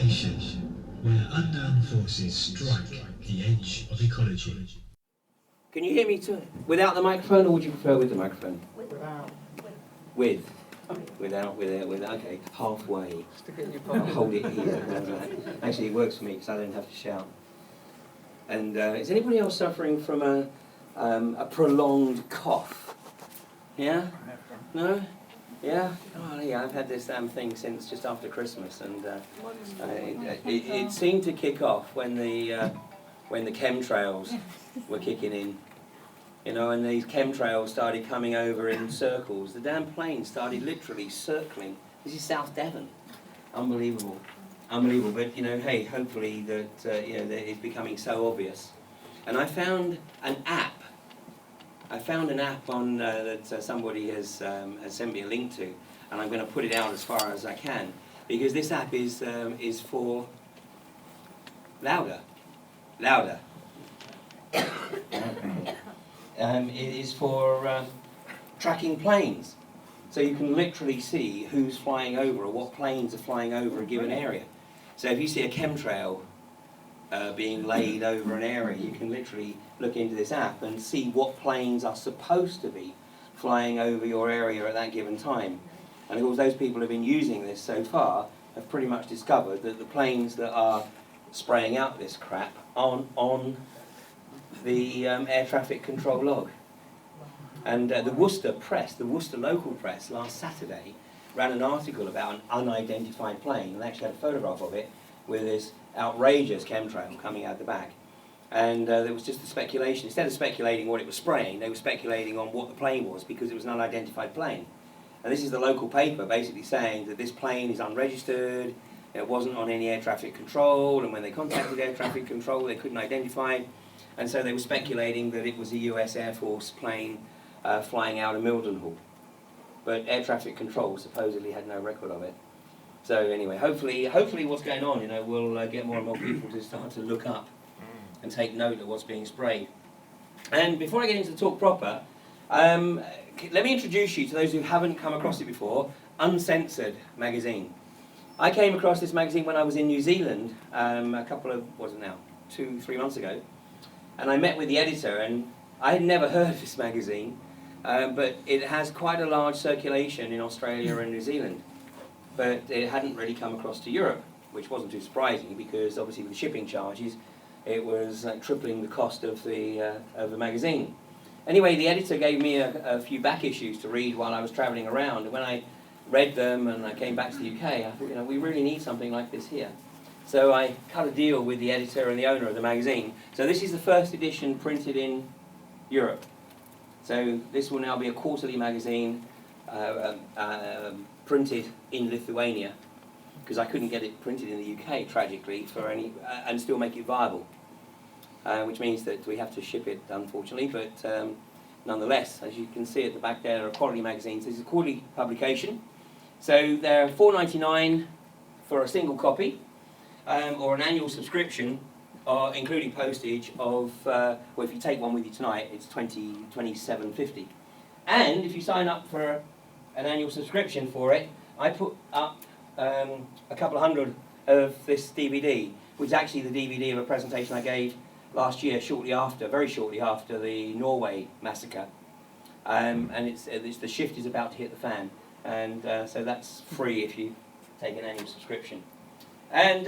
location where unknown forces strike the edge of ecology. Can you hear me without the microphone, or would you prefer with the microphone? Without. With. Without, okay, halfway. Stick it in your I'll pocket. hold it here. Actually, it works for me because I don't have to shout. And is anybody else suffering from a prolonged cough? Yeah? No? Yeah? Oh, yeah, I've had this damn thing since just after Christmas, and it seemed to kick off when the chemtrails were kicking in. You know, and these chemtrails started coming over in circles. The damn plane started literally circling. This is South Devon. Unbelievable. Unbelievable. But, you know, hey, hopefully that, you know, that it's becoming so obvious. And I found an app. I found an app on that somebody has sent me a link to. And I'm going to put it out as far as I can. Because this app is for... Louder. Louder. It is for tracking planes. So you can literally see who's flying over or what planes are flying over a given area. So if you see a chemtrail being laid over an area, you can literally look into this app and see what planes are supposed to be flying over your area at that given time. And of course those people who have been using this so far have pretty much discovered that the planes that are spraying out this crap aren't on the air traffic control log. And the Worcester press, the Worcester local press, last Saturday ran an article about an unidentified plane, and they actually had a photograph of it with this outrageous chemtrail coming out the back. And there was just a speculation. Instead of speculating what it was spraying, they were speculating on what the plane was because it was an unidentified plane. And this is the local paper basically saying that this plane is unregistered, it wasn't on any air traffic control, and when they contacted air traffic control they couldn't identify it. And so they were speculating that it was a US Air Force plane flying out of Mildenhall. But air traffic control supposedly had no record of it. So anyway, hopefully what's going on, you know, we'll get more and more people to start to look up and take note of what's being sprayed. And before I get into the talk proper, let me introduce you to those who haven't come across it before, Uncensored magazine. I came across this magazine when I was in New Zealand a couple of, 2-3 months ago. And I met with the editor, and I had never heard of this magazine, but it has quite a large circulation in Australia and New Zealand. But it hadn't really come across to Europe, which wasn't too surprising because obviously with the shipping charges, it was tripling the cost of the magazine. Anyway, the editor gave me a few back issues to read while I was travelling around, and when I read them and I came back to the UK, I thought, you know, we really need something like this here. So I cut a deal with the editor and the owner of the magazine. So this is the first edition printed in Europe. So this will now be a quarterly magazine printed in Lithuania, because I couldn't get it printed in the UK, tragically, for any and still make it viable. Which means that we have to ship it, unfortunately, but nonetheless, as you can see at the back there, are quality magazines. This is a quarterly publication. So they're $4.99 for a single copy. Or an annual subscription, including postage, of, well, if you take one with you tonight, it's $27.50. And if you sign up for an annual subscription for it, I put up a couple of hundred of this DVD, which is actually the DVD of a presentation I gave last year, very shortly after the Norway massacre. And it's the shift is about to hit the fan. And so that's free if you take an annual subscription. And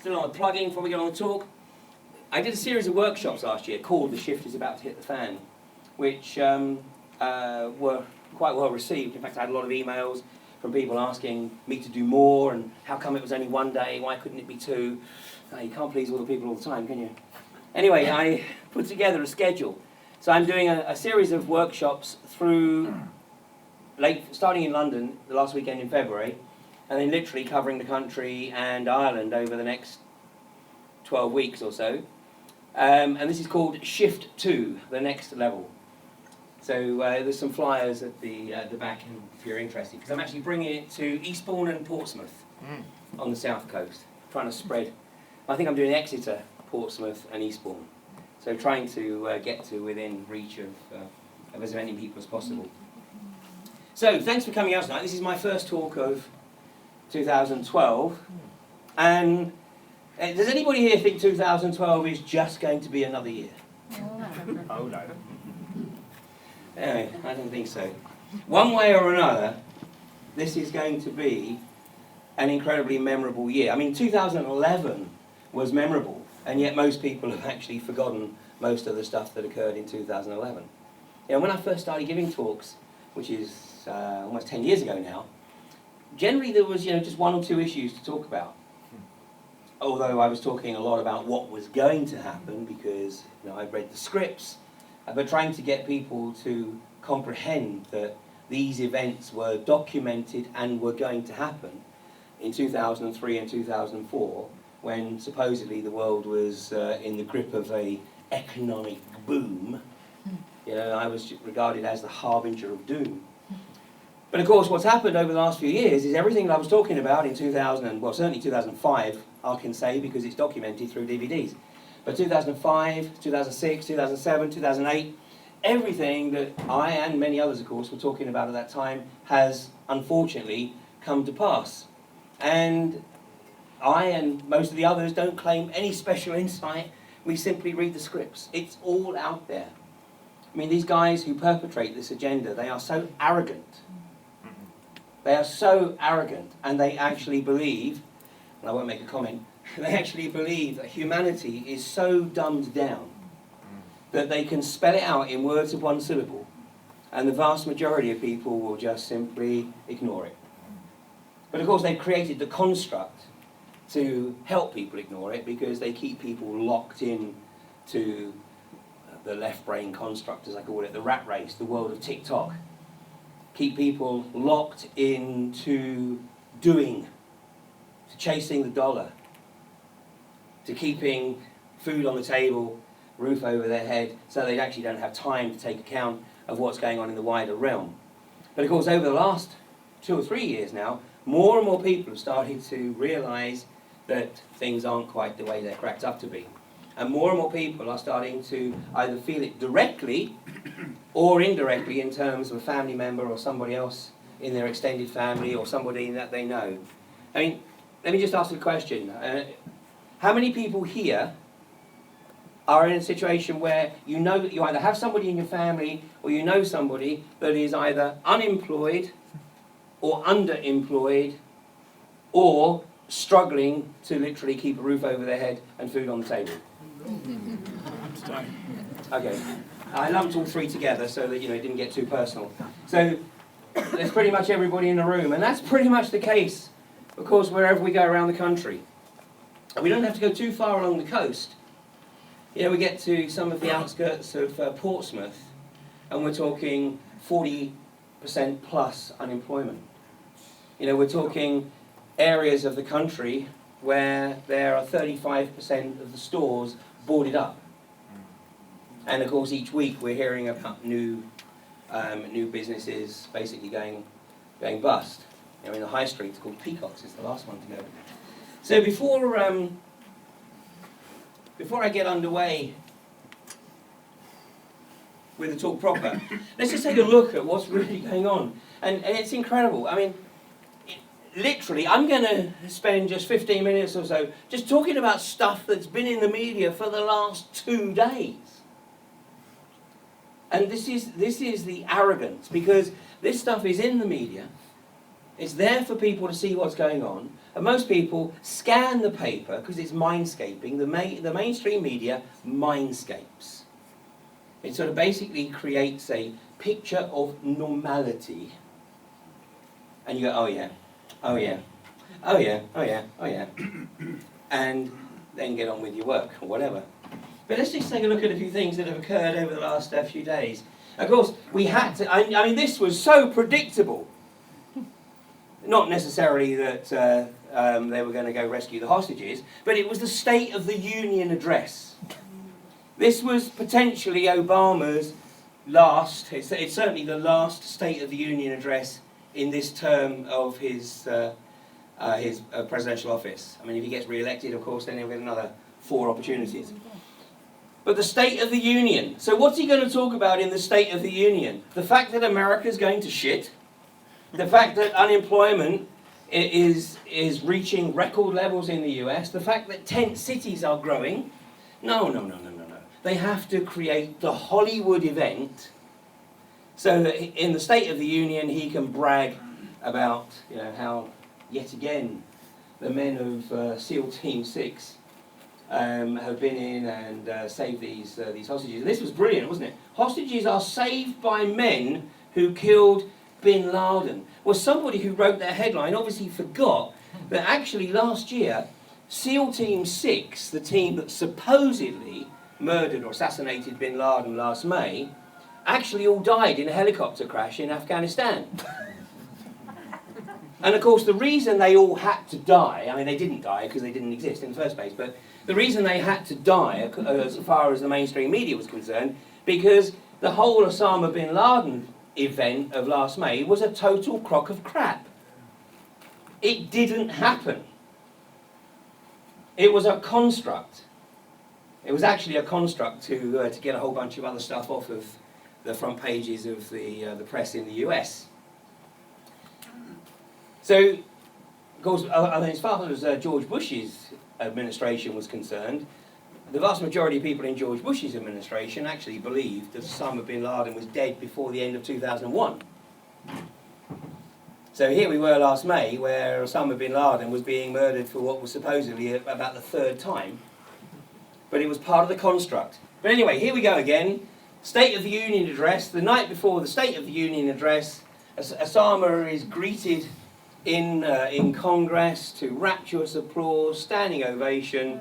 still on the plugging before we get on the talk, I did a series of workshops last year called The Shift is About to Hit the Fan, which were quite well received. In fact, I had a lot of emails from people asking me to do more, and how come it was only one day, why couldn't it be two? You can't please all the people all the time, can you? Anyway, I put together a schedule. So I'm doing a series of workshops through, starting in London, the last weekend in February, and then literally covering the country and Ireland over the next 12 weeks or so. And this is called Shift 2, the next level. So there's some flyers at the back if you're interested, because I'm actually bringing it to Eastbourne and Portsmouth on the south coast, trying to spread. I think I'm doing Exeter, Portsmouth and Eastbourne. So trying to get to within reach of as many people as possible. So thanks for coming out tonight. This is my first talk of 2012. And does anybody here think 2012 is just going to be another year? Oh no. Anyway, I don't think so. One way or another, this is going to be an incredibly memorable year. I mean, 2011 was memorable, and yet most people have actually forgotten most of the stuff that occurred in 2011. You know, when I first started giving talks, which is almost 10 years ago now, generally there was, just one or two issues to talk about. Although I was talking a lot about what was going to happen because I'd read the scripts, but trying to get people to comprehend that these events were documented and were going to happen in 2003 and 2004, when supposedly the world was in the grip of an economic boom. I was regarded as the harbinger of doom. But of course, what's happened over the last few years is everything that I was talking about in certainly 2005, I can say because it's documented through DVDs. But 2005, 2006, 2007, 2008, everything that I and many others, of course, were talking about at that time has unfortunately come to pass. And I and most of the others don't claim any special insight. We simply read the scripts. It's all out there. I mean, these guys who perpetrate this agenda, they are so arrogant. They are so arrogant, and they actually believe, and I won't make a comment, they actually believe that humanity is so dumbed down that they can spell it out in words of one syllable, and the vast majority of people will just simply ignore it. But of course, they've created the construct to help people ignore it because they keep people locked in to the left brain construct, as I call it, the rat race, the world of TikTok. Keep people locked into doing, to chasing the dollar, to keeping food on the table, roof over their head, so they actually don't have time to take account of what's going on in the wider realm. But of course, over the last 2 or 3 years now, more and more people have started to realise that things aren't quite the way they're cracked up to be. And more people are starting to either feel it directly or indirectly in terms of a family member or somebody else in their extended family or somebody that they know. I mean, let me just ask a question. How many people here are in a situation where you know that you either have somebody in your family or you know somebody that is either unemployed or underemployed or struggling to literally keep a roof over their head and food on the table? Okay, I lumped all three together so that it didn't get too personal. So there's pretty much everybody in the room, and that's pretty much the case, of course, wherever we go around the country. And we don't have to go too far along the coast. We get to some of the outskirts of Portsmouth, and we're talking 40% plus unemployment. We're talking areas of the country where there are 35% of the stores boarded up. And of course, each week we're hearing about new businesses basically going bust. In the high street, it's called Peacocks. It's the last one to go. So before I get underway with the talk proper, let's just take a look at what's really going on. And it's incredible. I mean, literally, I'm going to spend just 15 minutes or so just talking about stuff that's been in the media for the last 2 days. And this is the arrogance, because this stuff is in the media. It's there for people to see what's going on. And most people scan the paper because it's mindscaping. The mainstream media mindscapes. It sort of basically creates a picture of normality. And you go, oh yeah, oh yeah, oh yeah, oh yeah, oh yeah. And then get on with your work or whatever. But let's just take a look at a few things that have occurred over the last few days. Of course, we had to, I mean, this was so predictable. Not necessarily that they were going to go rescue the hostages, but it was the State of the Union address. This was potentially Obama's last, it's certainly the last State of the Union address in this term of his presidential office. I mean, if he gets re-elected, of course, then he'll get another 4 opportunities. But the State of the Union. So what's he going to talk about in the State of the Union? The fact that America's going to shit. The fact that unemployment is reaching record levels in the US. The fact that tent cities are growing. No. They have to create the Hollywood event so that in the State of the Union he can brag about how yet again the men of SEAL Team 6 have been in and saved these hostages. And this was brilliant, wasn't it? Hostages are saved by men who killed Bin Laden. Well, somebody who wrote that headline obviously forgot that actually last year, SEAL Team 6, the team that supposedly murdered or assassinated Bin Laden last May, actually all died in a helicopter crash in Afghanistan. And of course the reason they all had to die, I mean they didn't die because they didn't exist in the first place, but the reason they had to die as far as the mainstream media was concerned, because the whole Osama Bin Laden event of last May was a total crock of crap. It didn't happen. It was a construct. It was actually a construct to get a whole bunch of other stuff off of the front pages of the press in the US. So, of course, as far as George Bush's administration was concerned, the vast majority of people in George Bush's administration actually believed that Osama bin Laden was dead before the end of 2001. So here we were last May, where Osama bin Laden was being murdered for what was supposedly about the third time. But it was part of the construct. But anyway, here we go again. State of the Union address. The night before the State of the Union address, Osama is greeted in Congress to rapturous applause, standing ovation,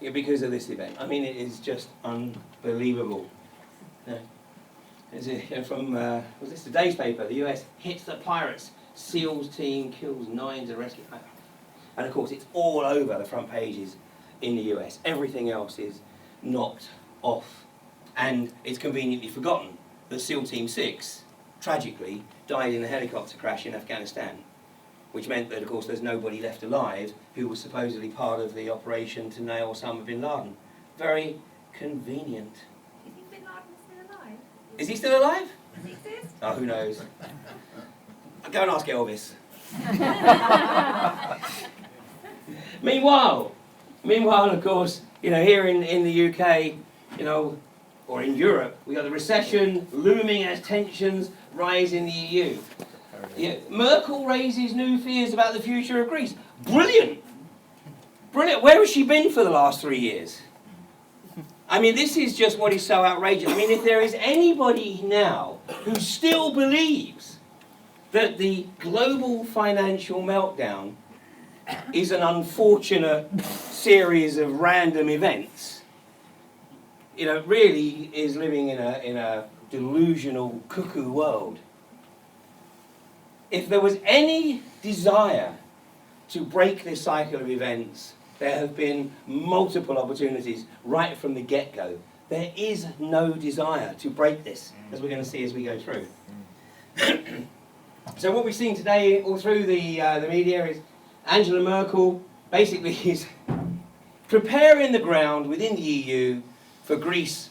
because of this event. I mean, it is just unbelievable. From, was this today's paper? The US hits the pirates. SEALs team kills 9 to rescue. And of course, it's all over the front pages in the US. Everything else is knocked off. And it's conveniently forgotten that SEAL Team 6, tragically, died in a helicopter crash in Afghanistan, which meant that, of course, there's nobody left alive who was supposedly part of the operation to nail Osama bin Laden. Very convenient. Is he Bin Laden still alive? Is he still alive? Does he exist? Oh, who knows? Go and ask Elvis. Meanwhile, of course, here in the UK, or in Europe, we got the recession looming as tensions rise in the EU. Merkel raises new fears about the future of Greece. Brilliant! Brilliant. Where has she been for the last 3 years? I mean, this is just what is so outrageous. I mean, if there is anybody now who still believes that the global financial meltdown is an unfortunate series of random events, really is living in a delusional cuckoo world. If there was any desire to break this cycle of events, there have been multiple opportunities right from the get-go. There is no desire to break this, as we're going to see as we go through. So what we've seen today all through the media is Angela Merkel basically is preparing the ground within the EU for Greece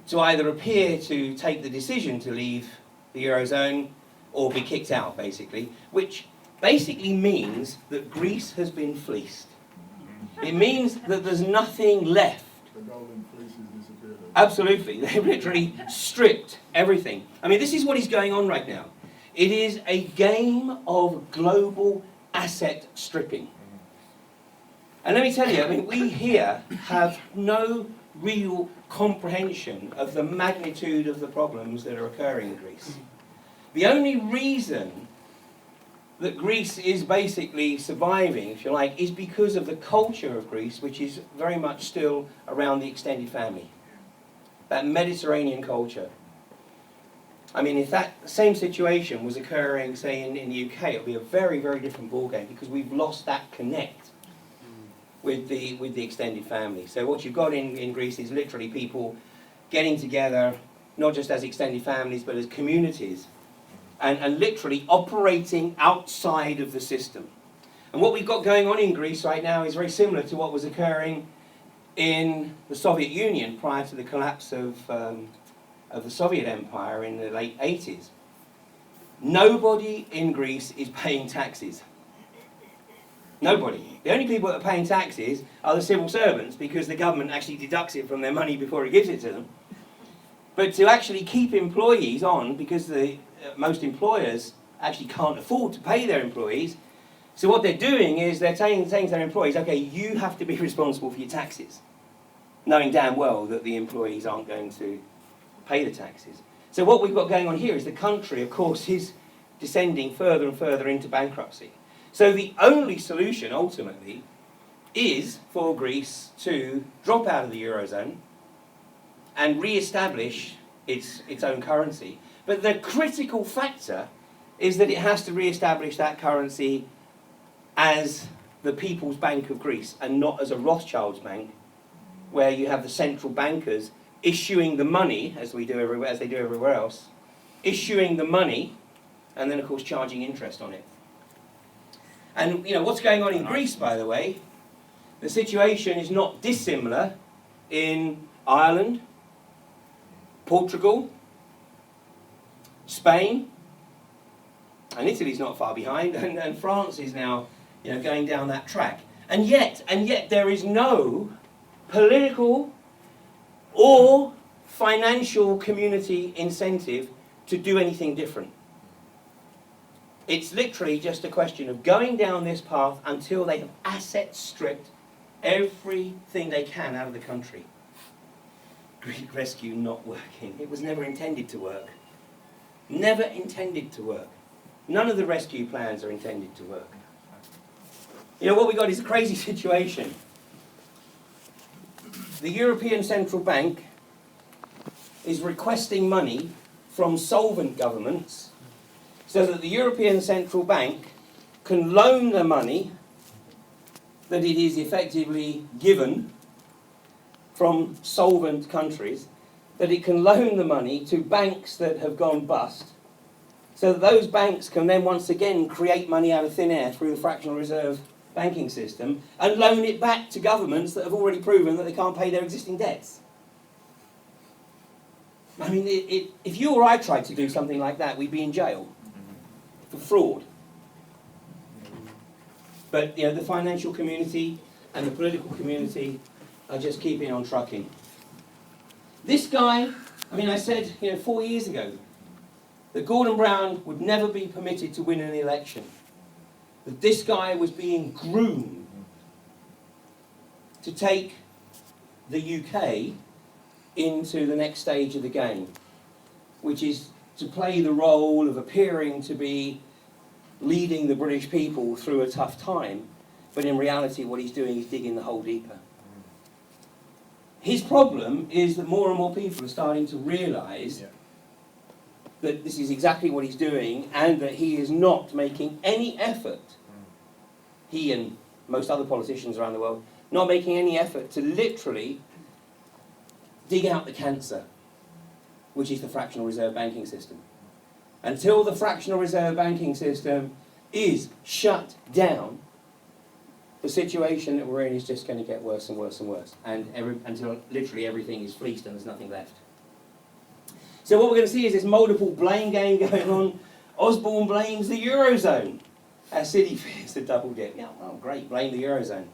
to either appear to take the decision to leave the Eurozone or be kicked out, basically, which basically means that Greece has been fleeced. It means that there's nothing left. The golden fleece has disappeared. Absolutely. They've literally stripped everything. I mean, this is what is going on right now. It is a game of global asset stripping. And let me tell you, I mean, we here have no real comprehension of the magnitude of the problems that are occurring in Greece. The only reason that Greece is basically surviving, if you like, is because of the culture of Greece, which is very much still around the extended family. That Mediterranean culture. I mean, if that same situation was occurring, say, in the UK, it would be a very, very different ballgame because we've lost that connect with the extended family. So what you've got in Greece is literally people getting together, not just as extended families, but as communities, and literally operating outside of the system. And what we've got going on in Greece right now is very similar to what was occurring in the Soviet Union prior to the collapse of the Soviet Empire in the late 80s. Nobody in Greece is paying taxes. Nobody. The only people that are paying taxes are the civil servants, because the government actually deducts it from their money before it gives it to them. But to actually keep employees on, because most employers actually can't afford to pay their employees, so what they're doing is they're saying to their employees, okay, you have to be responsible for your taxes, knowing damn well that the employees aren't going to pay the taxes. So what we've got going on here is the country, of course, is descending further and further into bankruptcy. So the only solution, ultimately, is for Greece to drop out of the Eurozone and re-establish its own currency. But the critical factor is that it has to re-establish that currency as the People's Bank of Greece, and not as a Rothschild's bank, where you have the central bankers issuing the money, as they do everywhere else, issuing the money, and then of course charging interest on it. And you know what's going on in Greece, by the way, the situation is not dissimilar in Ireland, Portugal, Spain, and Italy's not far behind, and France is now going down that track. And yet there is no political or financial community incentive to do anything different. It's literally just a question of going down this path until they have asset stripped everything they can out of the country. Greek rescue not working. It was never intended to work. Never intended to work. None of the rescue plans are intended to work. What we got is a crazy situation. The European Central Bank is requesting money from solvent governments so that the European Central Bank can loan the money that it is effectively given from solvent countries, that it can loan the money to banks that have gone bust, so that those banks can then once again create money out of thin air through the fractional reserve banking system and loan it back to governments that have already proven that they can't pay their existing debts. I mean, if you or I tried to do something like that, we'd be in jail for fraud. But the financial community and the political community are just keeping on trucking. This guy, I said 4 years ago that Gordon Brown would never be permitted to win an election. That this guy was being groomed to take the UK into the next stage of the game, which is to play the role of appearing to be leading the British people through a tough time, but in reality what he's doing is digging the hole deeper. His problem is that more and more people are starting to realise that this is exactly what he's doing, and that he is not making any effort, he and most other politicians around the world, not making any effort to literally dig out the cancer, which is the fractional reserve banking system. Until the fractional reserve banking system is shut down, the situation that we're in is just going to get worse and worse and worse, and until literally everything is fleeced and there's nothing left. So what we're going to see is this multiple blame game going on. Osborne blames the Eurozone as City fears the double dip. Yeah, well, great, blame the Eurozone.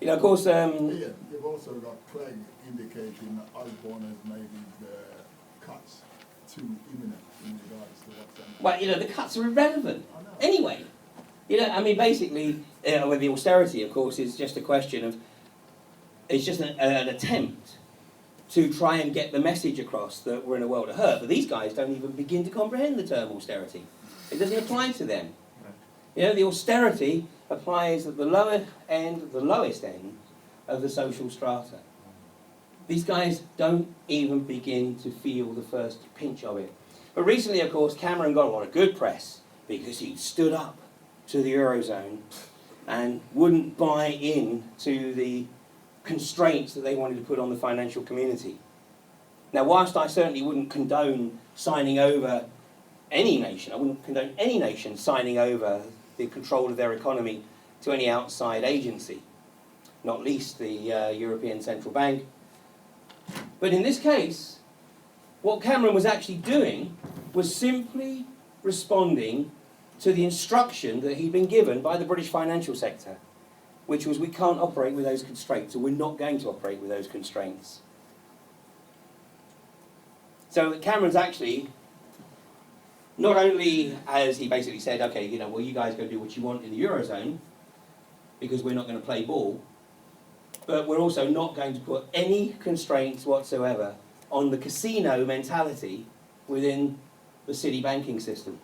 Of course... You've also got Clegg indicating that Osborne has made the cuts too imminent in regards to what's happening. Well, the cuts are irrelevant. I know. Anyway, basically, with the austerity, of course, is just a question of... It's just an attempt to try and get the message across that we're in a world of hurt. But these guys don't even begin to comprehend the term austerity. It doesn't apply to them. The austerity applies at the lower end, the lowest end of the social strata. These guys don't even begin to feel the first pinch of it. But recently, of course, Cameron got a lot of good press because he stood up to the Eurozone and wouldn't buy in to the constraints that they wanted to put on the financial community. Now, whilst I certainly wouldn't condone signing over any nation, I wouldn't condone any nation signing over the control of their economy to any outside agency, not least the European Central Bank. But in this case, what Cameron was actually doing was simply responding to the instruction that he'd been given by the British financial sector, which was we can't operate with those constraints, or we're not going to operate with those constraints. So Cameron's actually, not only has he basically said, okay, you know, well, you guys go do what you want in the Eurozone, because we're not going to play ball, but we're also not going to put any constraints whatsoever on the casino mentality within the city banking system.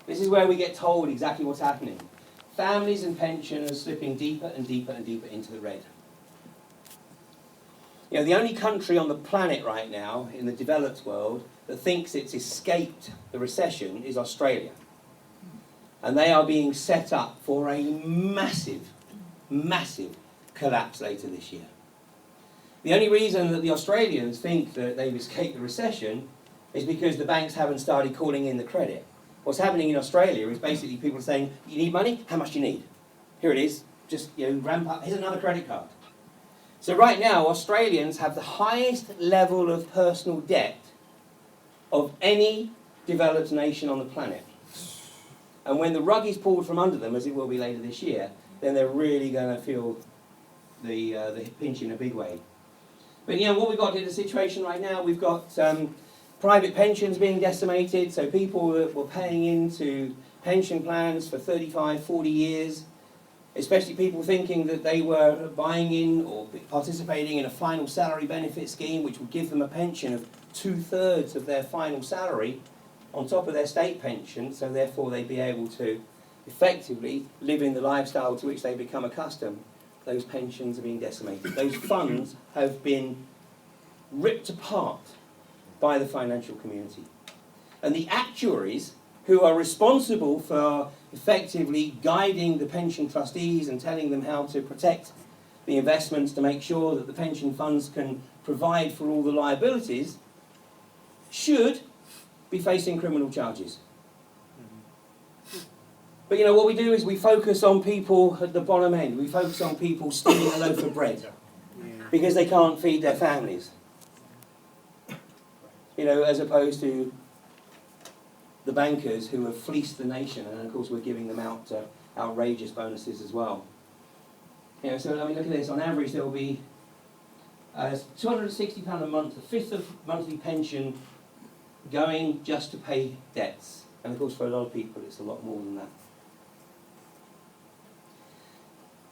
This is where we get told exactly what's happening. Families and pensioners slipping deeper and deeper and deeper into the red. You know, the only country on the planet right now, in the developed world, that thinks it's escaped the recession is Australia. And they are being set up for a massive, massive collapse later this year. The only reason that the Australians think that they've escaped the recession is because the banks haven't started calling in the credit. What's happening in Australia is basically people saying, you need money? How much do you need? Here it is. Just, you know, ramp up. Here's another credit card. So right now, Australians have the highest level of personal debt of any developed nation on the planet. And when the rug is pulled from under them, as it will be later this year, then they're really going to feel the pinch in a big way. But you know, what we've got in the situation right now, we've got private pensions being decimated, so people that were paying into pension plans for 35, 40 years, especially people thinking that they were buying in or participating in a final salary benefit scheme which would give them a pension of 2/3 of their final salary on top of their state pension, so therefore they'd be able to effectively live in the lifestyle to which they become accustomed. Those pensions are being decimated. Those funds have been ripped apart by the financial community. And the actuaries who are responsible for effectively guiding the pension trustees and telling them how to protect the investments to make sure that the pension funds can provide for all the liabilities should be facing criminal charges. But you know, what we do is we focus on people at the bottom end. We focus on people stealing a loaf of bread because they can't feed their families. You know, as opposed to the bankers who have fleeced the nation, and of course we're giving them out outrageous bonuses as well. You know, so I mean, look at this. On average, there will be £260 a month, a fifth of monthly pension going just to pay debts. And of course, for a lot of people, it's a lot more than that.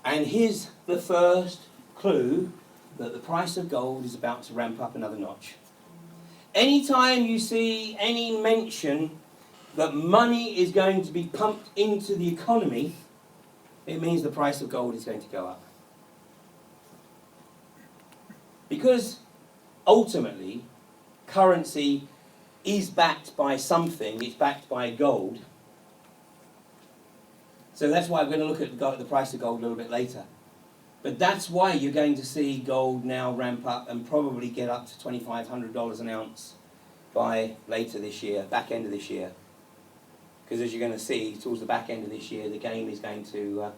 And here's the first clue that the price of gold is about to ramp up another notch. Anytime you see any mention that money is going to be pumped into the economy, it means the price of gold is going to go up. Because ultimately, currency is backed by something, it's backed by gold. So that's why I'm going to look at the price of gold a little bit later. But that's why you're going to see gold now ramp up and probably get up to $2,500 an ounce by later this year, back end of this year. Because as you're going to see, towards the back end of this year, the game is going to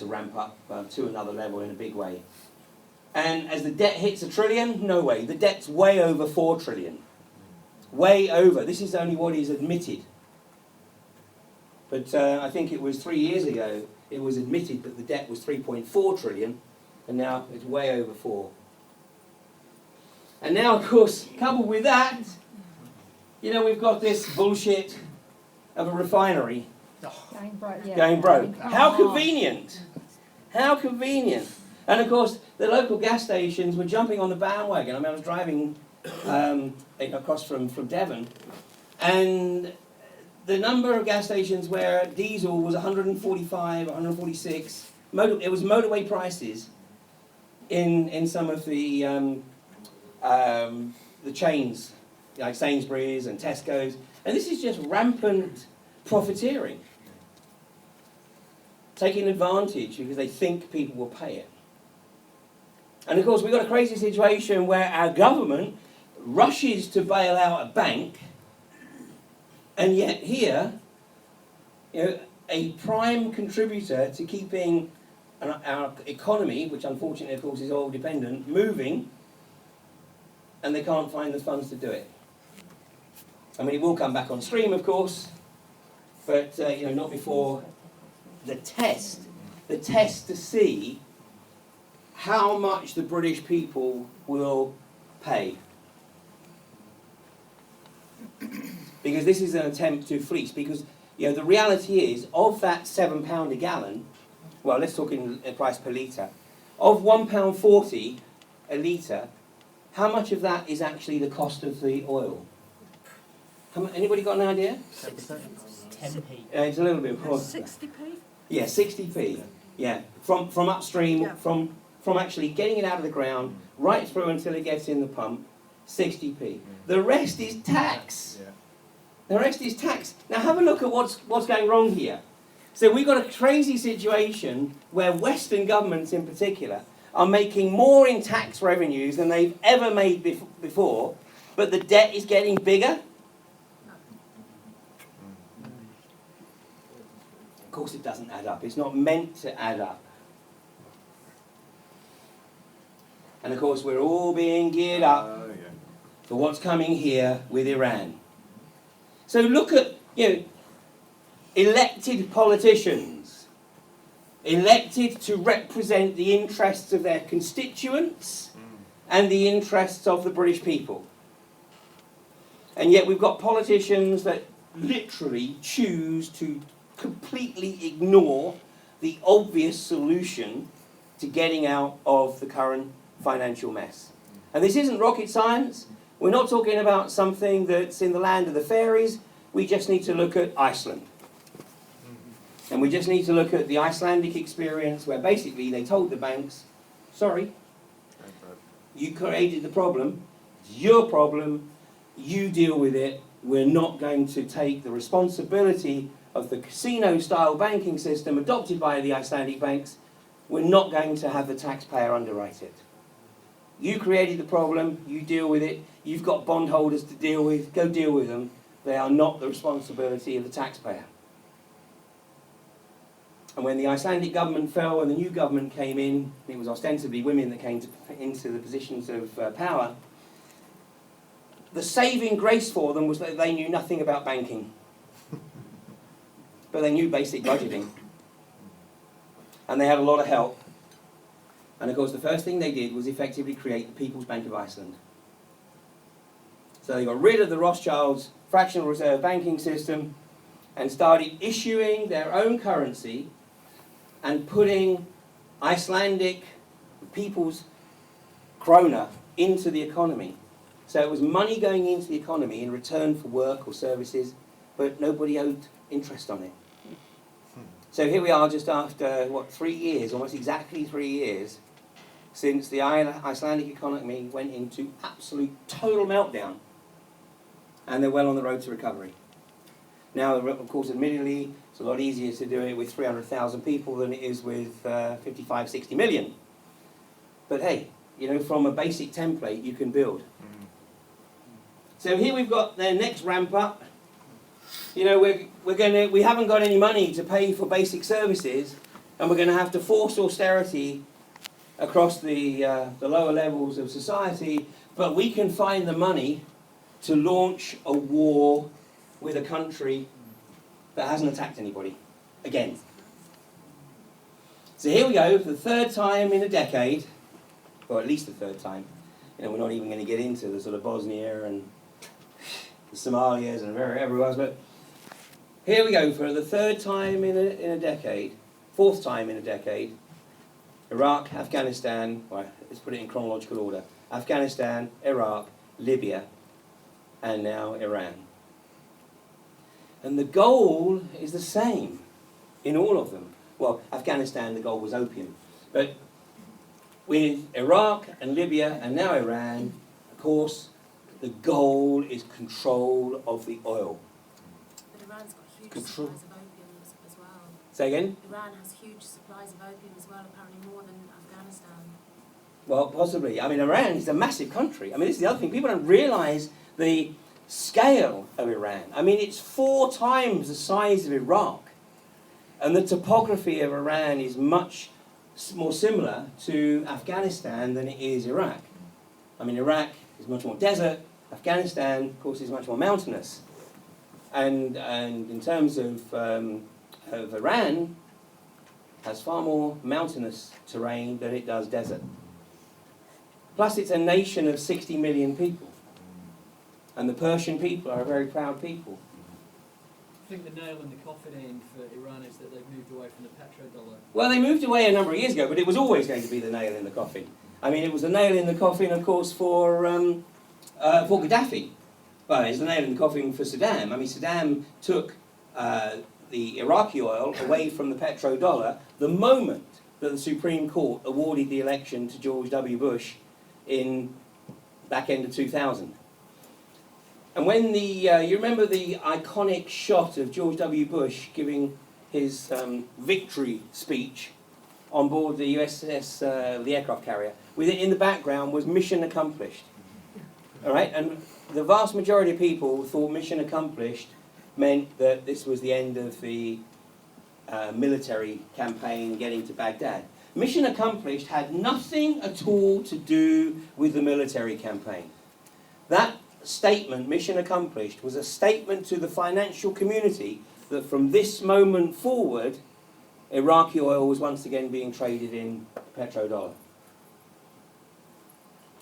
ramp up to another level in a big way. And as the debt hits $1 trillion, no way. The debt's way over $4 trillion. Way over. This is only what is admitted. But I think it was 3 years ago, it was admitted that the debt was 3.4 trillion, and now it's way over 4. And now, of course, coupled with that, you know, we've got this bullshit of a refinery going broke. How convenient! How convenient! And of course, the local gas stations were jumping on the bandwagon. I mean, I was driving across from Devon, and the number of gas stations where diesel was 145, 146, it was motorway prices in some of the chains, like Sainsbury's and Tesco's. And this is just rampant profiteering. Taking advantage because they think people will pay it. And of course, we've got a crazy situation where our government rushes to bail out a bank, and yet here, you know, a prime contributor to keeping our economy, which unfortunately, of course, is oil dependent, moving, and they can't find the funds to do it. I mean, it will come back on stream, of course, but not before the test to see how much the British people will pay. Because this is an attempt to fleece. Because the reality is, of that £7 a gallon, well, let's talk in price per litre, of £1.40 a litre, how much of that is actually the cost of the oil? Anybody got an idea? 10p. It's a little bit more. 60p? Yeah, 60p. Yeah, from upstream, Yeah. from actually getting it out of the ground, right through until it gets in the pump, 60p. The rest is tax. Yeah. The rest is tax. Now have a look at what's going wrong here. So we've got a crazy situation where Western governments in particular are making more in tax revenues than they've ever made before, but the debt is getting bigger. Of course it doesn't add up. It's not meant to add up. And of course we're all being geared up for what's coming here with Iran. So look at, elected politicians, elected to represent the interests of their constituents and the interests of the British people. And yet we've got politicians that literally choose to completely ignore the obvious solution to getting out of the current financial mess. And this isn't rocket science. We're not talking about something that's in the land of the fairies. We just need to look at Iceland. And we just need to look at the Icelandic experience where basically they told the banks, sorry, you created the problem, it's your problem, you deal with it, we're not going to take the responsibility of the casino-style banking system adopted by the Icelandic banks, we're not going to have the taxpayer underwrite it. You created the problem, you deal with it, you've got bondholders to deal with, go deal with them. They are not the responsibility of the taxpayer. And when the Icelandic government fell and the new government came in, it was ostensibly women that came into the positions of power, the saving grace for them was that they knew nothing about banking. But they knew basic budgeting. And they had a lot of help. And of course the first thing they did was effectively create the People's Bank of Iceland. So they got rid of the Rothschilds' fractional reserve banking system and started issuing their own currency and putting Icelandic people's krona into the economy. So it was money going into the economy in return for work or services, but nobody owed interest on it. So here we are just after, 3 years, almost exactly 3 years, since the Icelandic economy went into absolute total meltdown. And they're well on the road to recovery. Now, of course, admittedly, it's a lot easier to do it with 300,000 people than it is with 55, 60 million. But hey, from a basic template, you can build. So here we've got their next ramp up. We haven't got any money to pay for basic services, and we're going to have to force austerity across the lower levels of society, but we can find the money to launch a war with a country that hasn't attacked anybody, again. So here we go, for the third time in a decade, or at least the third time. We're not even going to get into the sort of Bosnia and the Somalias and everywhere else, but here we go, for the third time in a decade, fourth time in a decade, Iraq, Afghanistan, well, let's put it in chronological order, Afghanistan, Iraq, Libya, and now Iran. And the goal is the same in all of them. Well, Afghanistan, the goal was opium. But with Iraq and Libya and now Iran, of course, the goal is control of the oil. But Iran's got huge Control. supplies of opium as well. Say again? Iran has huge supplies of opium as well, apparently more than Afghanistan. Well, possibly. Iran is a massive country. This is the other thing. People don't realise the scale of Iran. It's 4 times the size of Iraq. And the topography of Iran is much more similar to Afghanistan than it is Iraq. Iraq is much more desert. Afghanistan, of course, is much more mountainous. And in terms of Iran, has far more mountainous terrain than it does desert. Plus, it's a nation of 60 million people. And the Persian people are a very proud people. I think the nail in the coffin in for Iran is that they've moved away from the petrodollar. Well, they moved away a number of years ago, but it was always going to be the nail in the coffin. I mean, it was the nail in the coffin, of course, for Gaddafi. Well, it's the nail in the coffin for Saddam. I mean, Saddam took the Iraqi oil away from the petrodollar the moment that the Supreme Court awarded the election to George W. Bush in back end of 2000. And when you remember the iconic shot of George W. Bush giving his victory speech on board the USS, the aircraft carrier, with it in the background was mission accomplished. All right, and the vast majority of people thought mission accomplished meant that this was the end of the military campaign getting to Baghdad. Mission accomplished had nothing at all to do with the military campaign. That statement, mission accomplished, was a statement to the financial community that from this moment forward, Iraqi oil was once again being traded in petrodollar.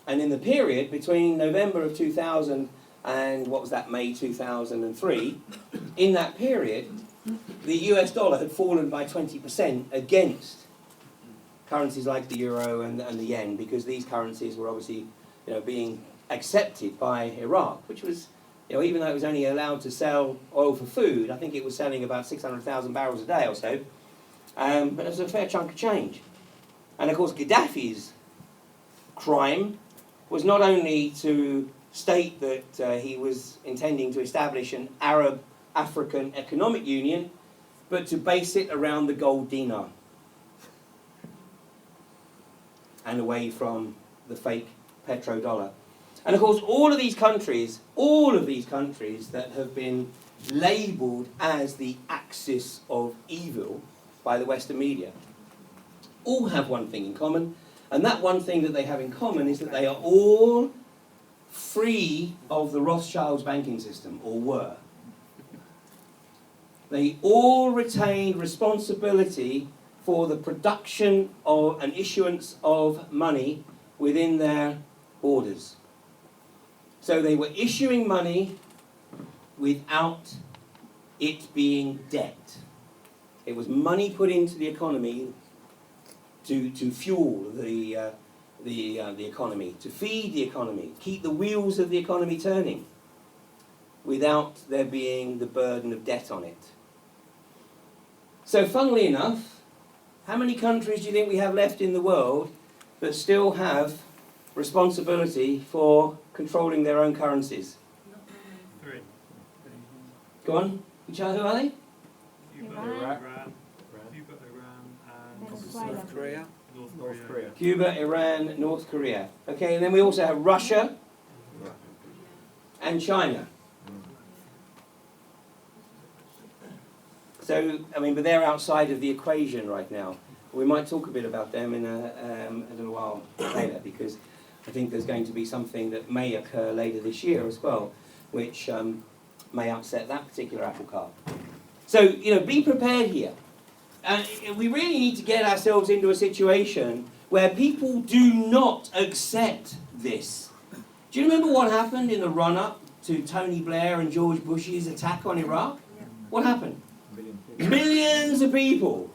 And in the period between November of 2000 and what was that, May 2003, in that period, the US dollar had fallen by 20% against currencies like the euro and the yen, because these currencies were obviously, being accepted by Iraq, which was, even though it was only allowed to sell oil for food, I think it was selling about 600,000 barrels a day or so, but it was a fair chunk of change. And of course, Gaddafi's crime was not only to state that he was intending to establish an Arab-African economic union, but to base it around the gold dinar and away from the fake petrodollar. And of course, all of these countries that have been labelled as the axis of evil by the Western media, all have one thing in common, and that one thing that they have in common is that they are all free of the Rothschilds banking system, or were. They all retained responsibility for the production of and issuance of money within their borders. So they were issuing money without it being debt. It was money put into the economy to fuel the economy, to feed the economy, keep the wheels of the economy turning, without there being the burden of debt on it. So funnily enough, how many countries do you think we have left in the world that still have responsibility for controlling their own currencies? Three. Go on, who are they? You've got Iran. Iran. You've got Iran and Venezuela. North Korea. North Korea. Cuba, Iran, North Korea. Okay, and then we also have Russia and China. So, but they're outside of the equation right now. We might talk a bit about them in a little while later, because I think there's going to be something that may occur later this year as well, which may upset that particular apple cart. So, be prepared here. And we really need to get ourselves into a situation where people do not accept this. Do you remember what happened in the run-up to Tony Blair and George Bush's attack on Iraq? What happened? Millions of people,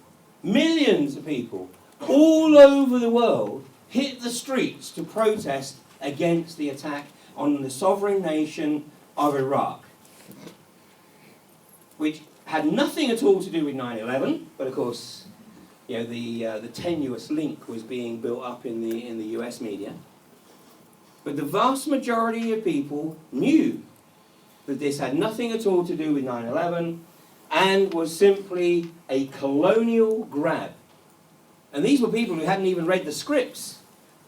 all over the world hit the streets to protest against the attack on the sovereign nation of Iraq, which had nothing at all to do with 9/11, but of course, the tenuous link was being built up in the US media. But the vast majority of people knew that this had nothing at all to do with 9/11 and was simply a colonial grab. And these were people who hadn't even read the scripts.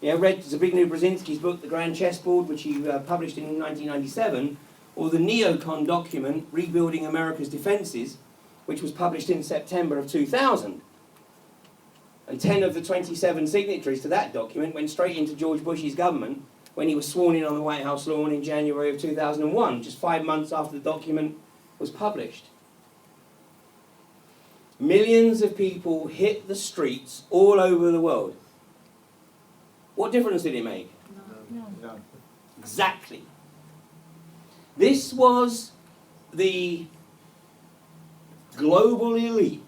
Read Zbigniew Brzezinski's book, The Grand Chessboard, which he published in 1997, or the neocon document, Rebuilding America's Defenses, which was published in September of 2000. And 10 of the 27 signatories to that document went straight into George Bush's government when he was sworn in on the White House lawn in January of 2001, just 5 months after the document was published. Millions of people hit the streets all over the world. What difference did it make? No. Exactly. This was the global elite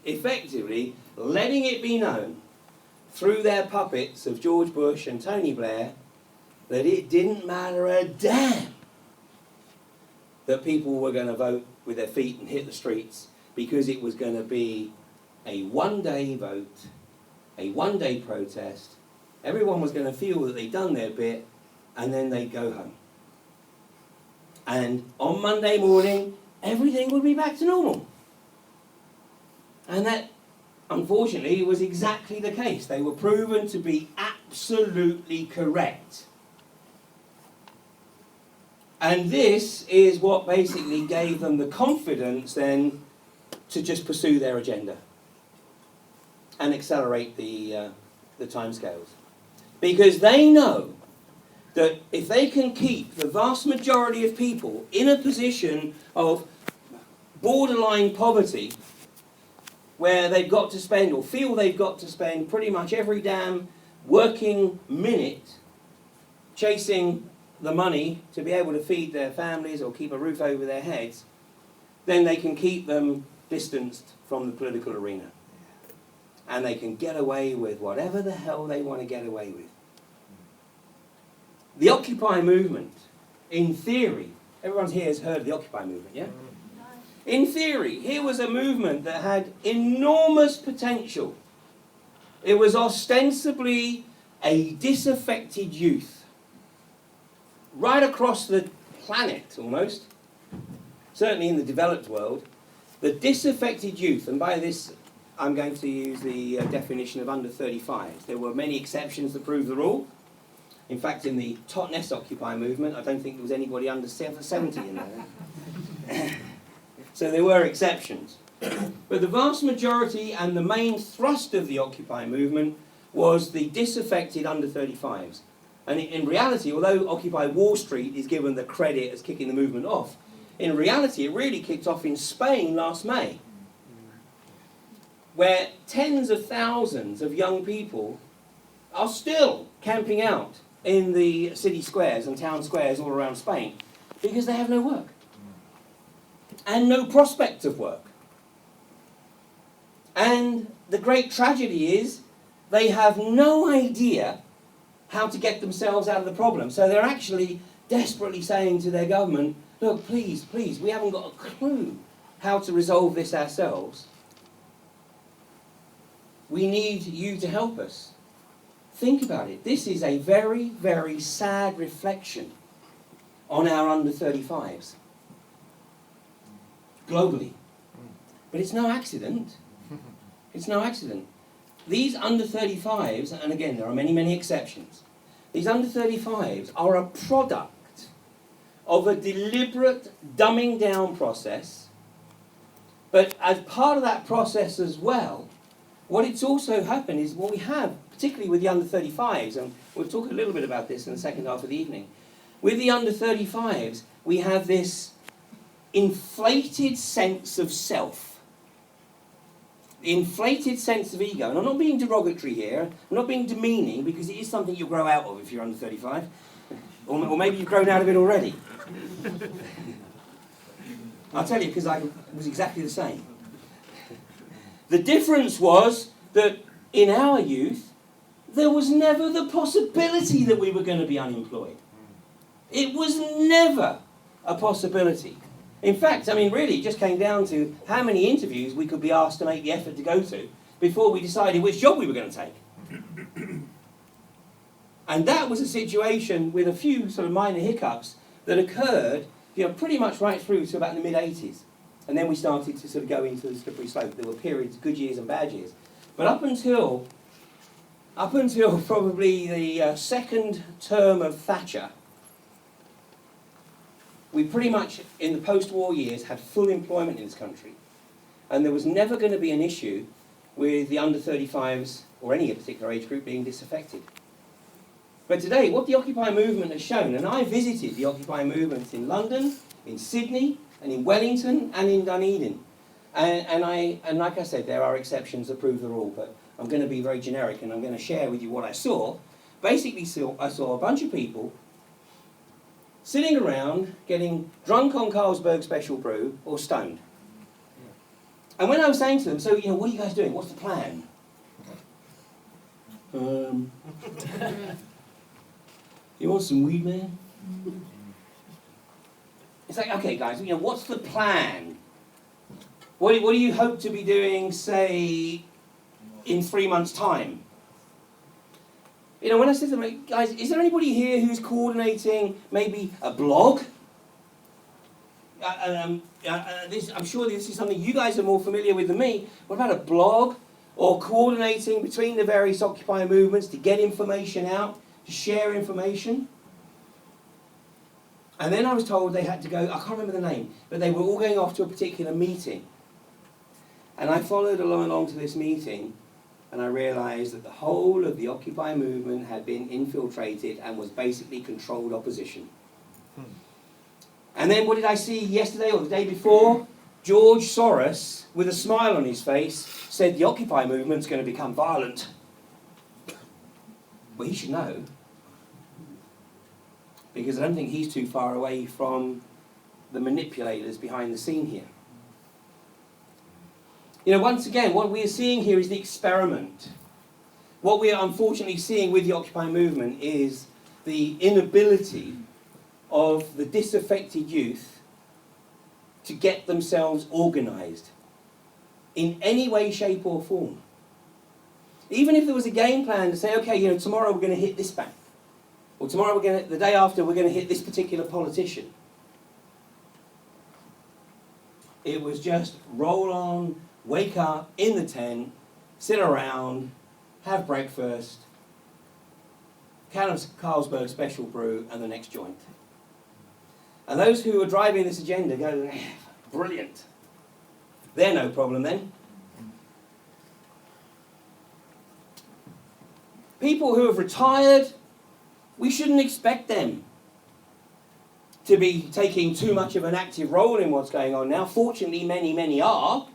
effectively letting it be known through their puppets of George Bush and Tony Blair that it didn't matter a damn that people were going to vote with their feet and hit the streets, because it was going to be a one-day vote, a one-day protest. Everyone was going to feel that they'd done their bit, and then they'd go home. And on Monday morning, everything would be back to normal. And that, unfortunately, was exactly the case. They were proven to be absolutely correct. And this is what basically gave them the confidence then to just pursue their agenda and accelerate the timescales. Because they know that if they can keep the vast majority of people in a position of borderline poverty, where they've got to spend, or feel they've got to spend, pretty much every damn working minute chasing the money to be able to feed their families or keep a roof over their heads, then they can keep them distanced from the political arena. And they can get away with whatever the hell they want to get away with. The Occupy movement, in theory, everyone here has heard of the Occupy movement, yeah? In theory, here was a movement that had enormous potential. It was ostensibly a disaffected youth. Right across the planet, almost, certainly in the developed world, the disaffected youth, and by this I'm going to use the definition of under 35s. There were many exceptions that prove the rule. In fact, in the Totnes Occupy movement, I don't think there was anybody under 70 in there. So there were exceptions. But the vast majority and the main thrust of the Occupy movement was the disaffected under 35s. And in reality, although Occupy Wall Street is given the credit as kicking the movement off, in reality it really kicked off in Spain last May, where tens of thousands of young people are still camping out in the city squares and town squares all around Spain because they have no work and no prospect of work. And the great tragedy is they have no idea how to get themselves out of the problem. So they're actually desperately saying to their government, look, please, please, we haven't got a clue how to resolve this ourselves. We need you to help us. Think about it. This is a very, very sad reflection on our under 35s globally. But it's no accident. It's no accident. These under 35s, and again there are many, many exceptions, these under 35s are a product of a deliberate dumbing down process, but as part of that process as well, what it's also happened is what we have, particularly with the under 35s, and we'll talk a little bit about this in the second half of the evening, with the under 35s we have this inflated sense of self. The inflated sense of ego, and I'm not being derogatory here, I'm not being demeaning, because it is something you grow out of if you're under 35, or maybe you've grown out of it already. I'll tell you, because I was exactly the same. The difference was that in our youth, there was never the possibility that we were going to be unemployed. It was never a possibility. In fact, I mean, really, it just came down to how many interviews we could be asked to make the effort to go to before we decided which job we were going to take. And that was a situation with a few sort of minor hiccups that occurred, pretty much right through to about the mid-80s. And then we started to sort of go into the slippery slope. There were periods, good years and bad years. But up until probably the second term of Thatcher, we pretty much, in the post-war years, had full employment in this country. And there was never going to be an issue with the under 35s, or any particular age group, being disaffected. But today, what the Occupy movement has shown, and I visited the Occupy movements in London, in Sydney, and in Wellington, and in Dunedin. And like I said, there are exceptions that prove the rule, but I'm going to be very generic, and I'm going to share with you what I saw. Basically, I saw a bunch of people sitting around getting drunk on Carlsberg Special Brew or stoned. And when I was saying to them, so, what are you guys doing? What's the plan? You want some weed, man? It's like, okay, guys, what's the plan? What do you hope to be doing, say, in 3 months' time? When I said to them, guys, is there anybody here who's coordinating maybe a blog? I'm sure this is something you guys are more familiar with than me. What about a blog? Or coordinating between the various Occupy movements to get information out, to share information? And then I was told they had to go, I can't remember the name, but they were all going off to a particular meeting. And I followed along to this meeting, and I realised that the whole of the Occupy movement had been infiltrated and was basically controlled opposition. And then what did I see yesterday or the day before? George Soros, with a smile on his face, said the Occupy movement's going to become violent. Well, he should know. Because I don't think he's too far away from the manipulators behind the scene here. Once again, what we are seeing here is the experiment. What we are unfortunately seeing with the Occupy movement is the inability of the disaffected youth to get themselves organised in any way, shape or form. Even if there was a game plan to say, okay, tomorrow we're going to hit this bank, or tomorrow the day after we're going to hit this particular politician. It was just roll on, wake up in the tent, sit around, have breakfast, Carlsberg Special Brew, and the next joint. And those who are driving this agenda go, brilliant. They're no problem then. People who have retired, we shouldn't expect them to be taking too much of an active role in what's going on now. Fortunately, many are.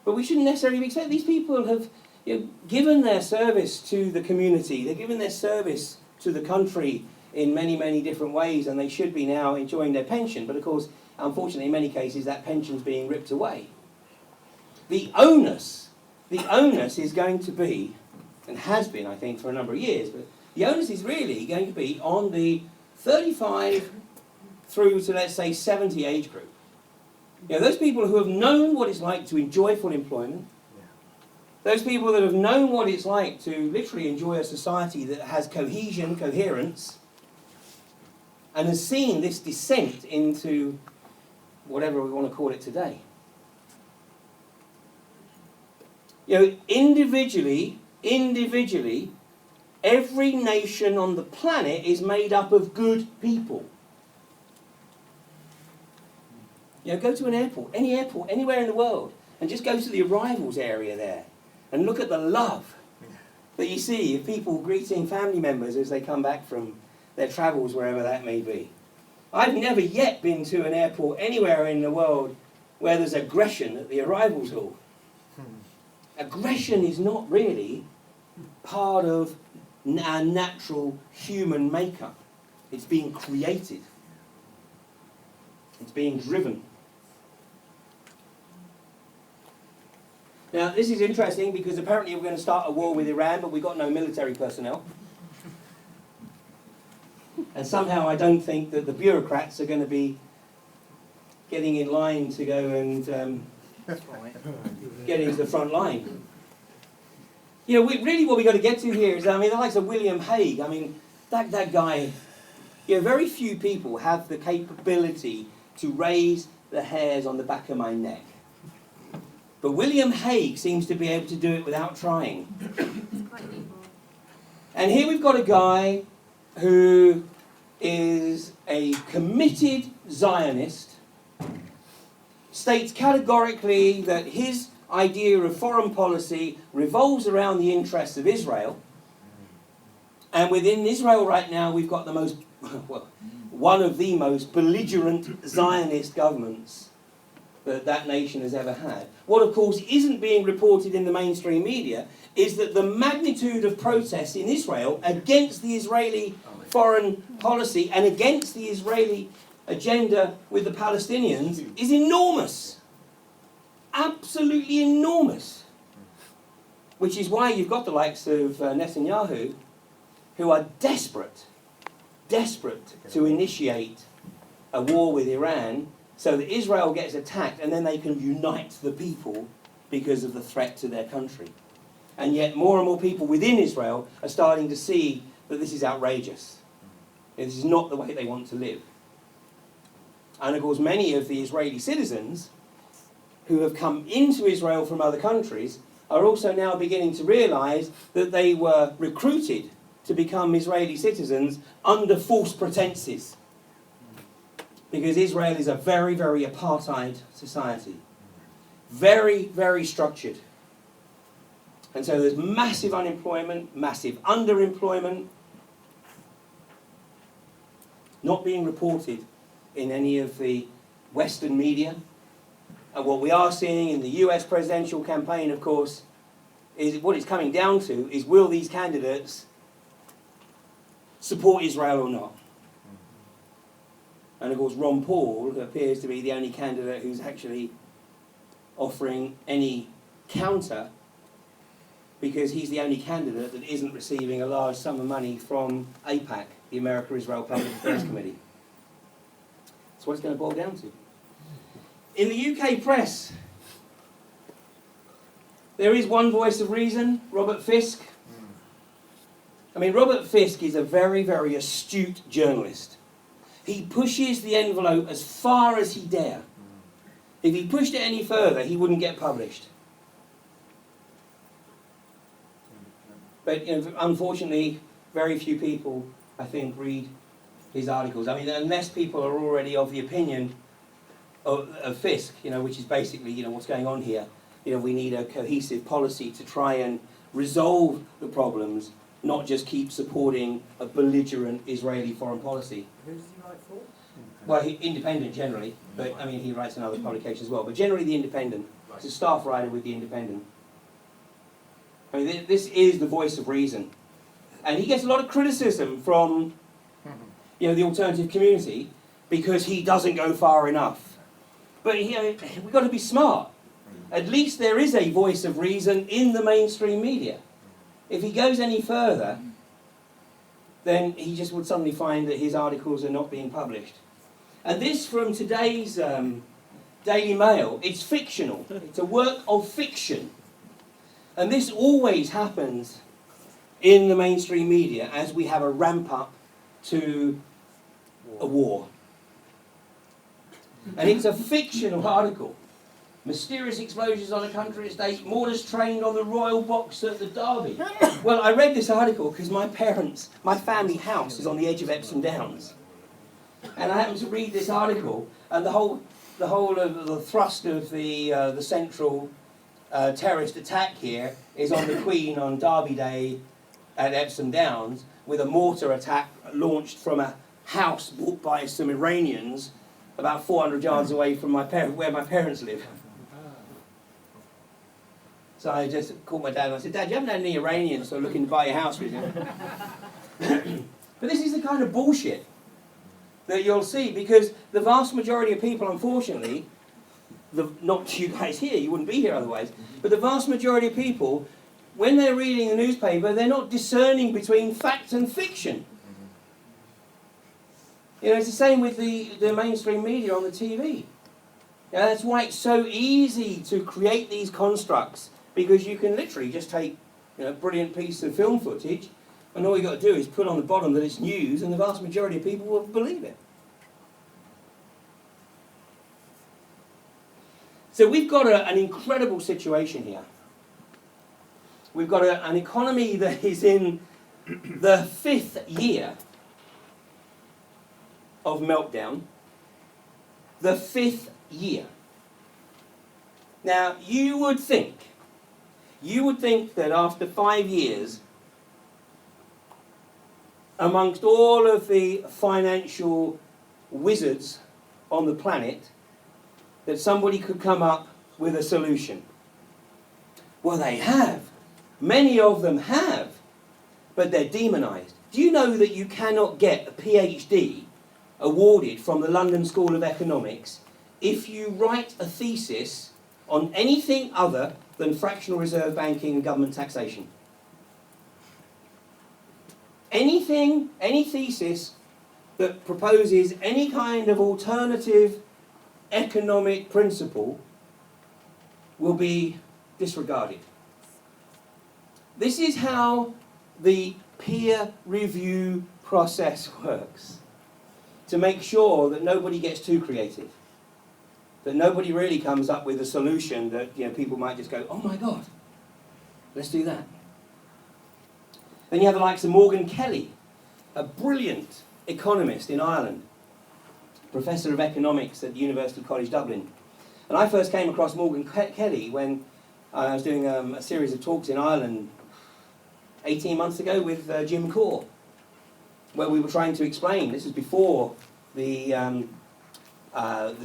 But we shouldn't necessarily expect these people have given their service to the community. They've given their service to the country in many different ways, and they should be now enjoying their pension. But of course, unfortunately, in many cases, that pension's being ripped away. The onus is going to be, and has been, I think, for a number of years, but the onus is really going to be on the 35 through to, let's say, 70 age group. Those people who have known what it's like to enjoy full employment, those people that have known what it's like to literally enjoy a society that has cohesion, coherence, and has seen this descent into whatever we want to call it today. Individually, every nation on the planet is made up of good people. Go to an airport, any airport, anywhere in the world, and just go to the arrivals area there, and look at the love that you see of people greeting family members as they come back from their travels, wherever that may be. I've never yet been to an airport anywhere in the world where there's aggression at the arrivals hall. Aggression is not really part of our natural human makeup. It's being created. It's being driven. Now, this is interesting because apparently we're going to start a war with Iran, but we've got no military personnel. And somehow I don't think that the bureaucrats are going to be getting in line to go and get into the front line. Really what we've got to get to here is, the likes of William Hague, that guy, very few people have the capability to raise the hairs on the back of my neck. But William Hague seems to be able to do it without trying. And here we've got a guy who is a committed Zionist, states categorically that his idea of foreign policy revolves around the interests of Israel, And within Israel right now, we've got the most, well, one of the most belligerent Zionist governments that that nation has ever had. What, of course, isn't being reported in the mainstream media is that the magnitude of protests in Israel against the Israeli foreign policy and against the Israeli agenda with the Palestinians is enormous. Absolutely enormous. Which is why you've got the likes of Netanyahu, who are desperate to initiate a war with Iran so that Israel gets attacked and then they can unite the people because of the threat to their country. And yet more and more people within Israel are starting to see that this is outrageous. This is not the way they want to live. And of course many of the Israeli citizens who have come into Israel from other countries are also now beginning to realise that they were recruited to become Israeli citizens under false pretenses. Because Israel is a very, very apartheid society. Very, very structured. And so there's massive unemployment, massive underemployment, not being reported in any of the Western media. And what we are seeing in the US presidential campaign, of course, is what it's coming down to is will these candidates support Israel or not? And of course Ron Paul appears to be the only candidate who's actually offering any counter, because he's the only candidate that isn't receiving a large sum of money from AIPAC, the America-Israel Public Affairs Committee. That's what it's going to boil down to. In the UK press, there is one voice of reason, Robert Fisk. I mean, Robert Fisk is a very, very astute journalist. He pushes the envelope as far as he dare. If he pushed it any further, he wouldn't get published. But unfortunately, very few people, I think, read his articles. I mean, unless people are already of the opinion of Fisk, which is basically, what's going on here. We need a cohesive policy to try and resolve the problems, not just keep supporting a belligerent Israeli foreign policy. Who does he write for? Well, independent generally, but I mean he writes in other publications as well. But generally the Independent. He's a staff writer with the Independent. I mean, this is the voice of reason, and he gets a lot of criticism from, the alternative community because he doesn't go far enough. But we've got to be smart. At least there is a voice of reason in the mainstream media. If he goes any further, then he just would suddenly find that his articles are not being published. And this from today's Daily Mail, it's fictional. It's a work of fiction. And this always happens in the mainstream media as we have a ramp up to a war. And it's a fictional article. Mysterious explosions on a country estate, mortars trained on the royal box at the Derby. Well, I read this article because my family house is on the edge of Epsom Downs. And I happened to read this article, and the whole of the thrust of the central terrorist attack here is on the Queen on Derby Day at Epsom Downs, with a mortar attack launched from a house built by some Iranians about 400 yards away from where my parents live. So I just called my dad and I said, Dad, you haven't had any Iranians who are looking to buy your house with you? But this is the kind of bullshit that you'll see, because the vast majority of people, unfortunately, not you guys here, you wouldn't be here otherwise, but the vast majority of people, when they're reading the newspaper, they're not discerning between fact and fiction. It's the same with the mainstream media on the TV. That's why it's so easy to create these constructs, because you can literally just take a brilliant piece of film footage, and all you've got to do is put on the bottom that it's news, and the vast majority of people will believe it. So we've got an incredible situation here. We've got an economy that is in the 5th year of meltdown. The 5th year. Now, you would think that after 5 years, amongst all of the financial wizards on the planet that somebody could come up with a solution? Well, they have. Many of them have, but they're demonised. Do you know that you cannot get a PhD awarded from the London School of Economics if you write a thesis on anything other than fractional reserve banking and government taxation? Any thesis that proposes any kind of alternative economic principle will be disregarded. This is how the peer review process works, to make sure that nobody gets too creative, that nobody really comes up with a solution that, you know, people might just go, oh my God, let's do that. Then you have the likes of Morgan Kelly, a brilliant economist in Ireland, professor of economics at the University College Dublin. And I first came across Morgan Kelly when I was doing a series of talks in Ireland 18 months ago with Jim Core, where we were trying to explain, this is before the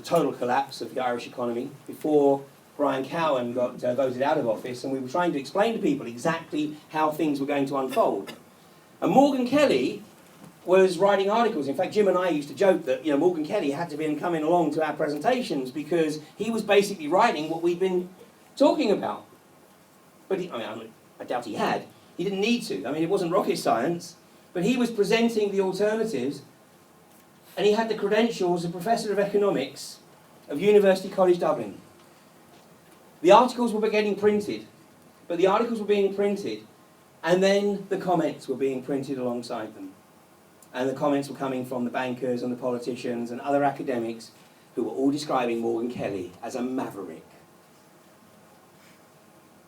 total collapse of the Irish economy, before Brian Cowen got voted out of office, and we were trying to explain to people exactly how things were going to unfold. And Morgan Kelly was writing articles. In fact, Jim and I used to joke that, you know, Morgan Kelly had to be coming along to our presentations because he was basically writing what we'd been talking about. But I doubt he had. He didn't need to. I mean, it wasn't rocket science, but he was presenting the alternatives, and he had the credentials of Professor of Economics of University College Dublin. The articles were getting printed, but the articles were being printed, and then the comments were being printed alongside them. And the comments were coming from the bankers and the politicians and other academics who were all describing Morgan Kelly as a maverick.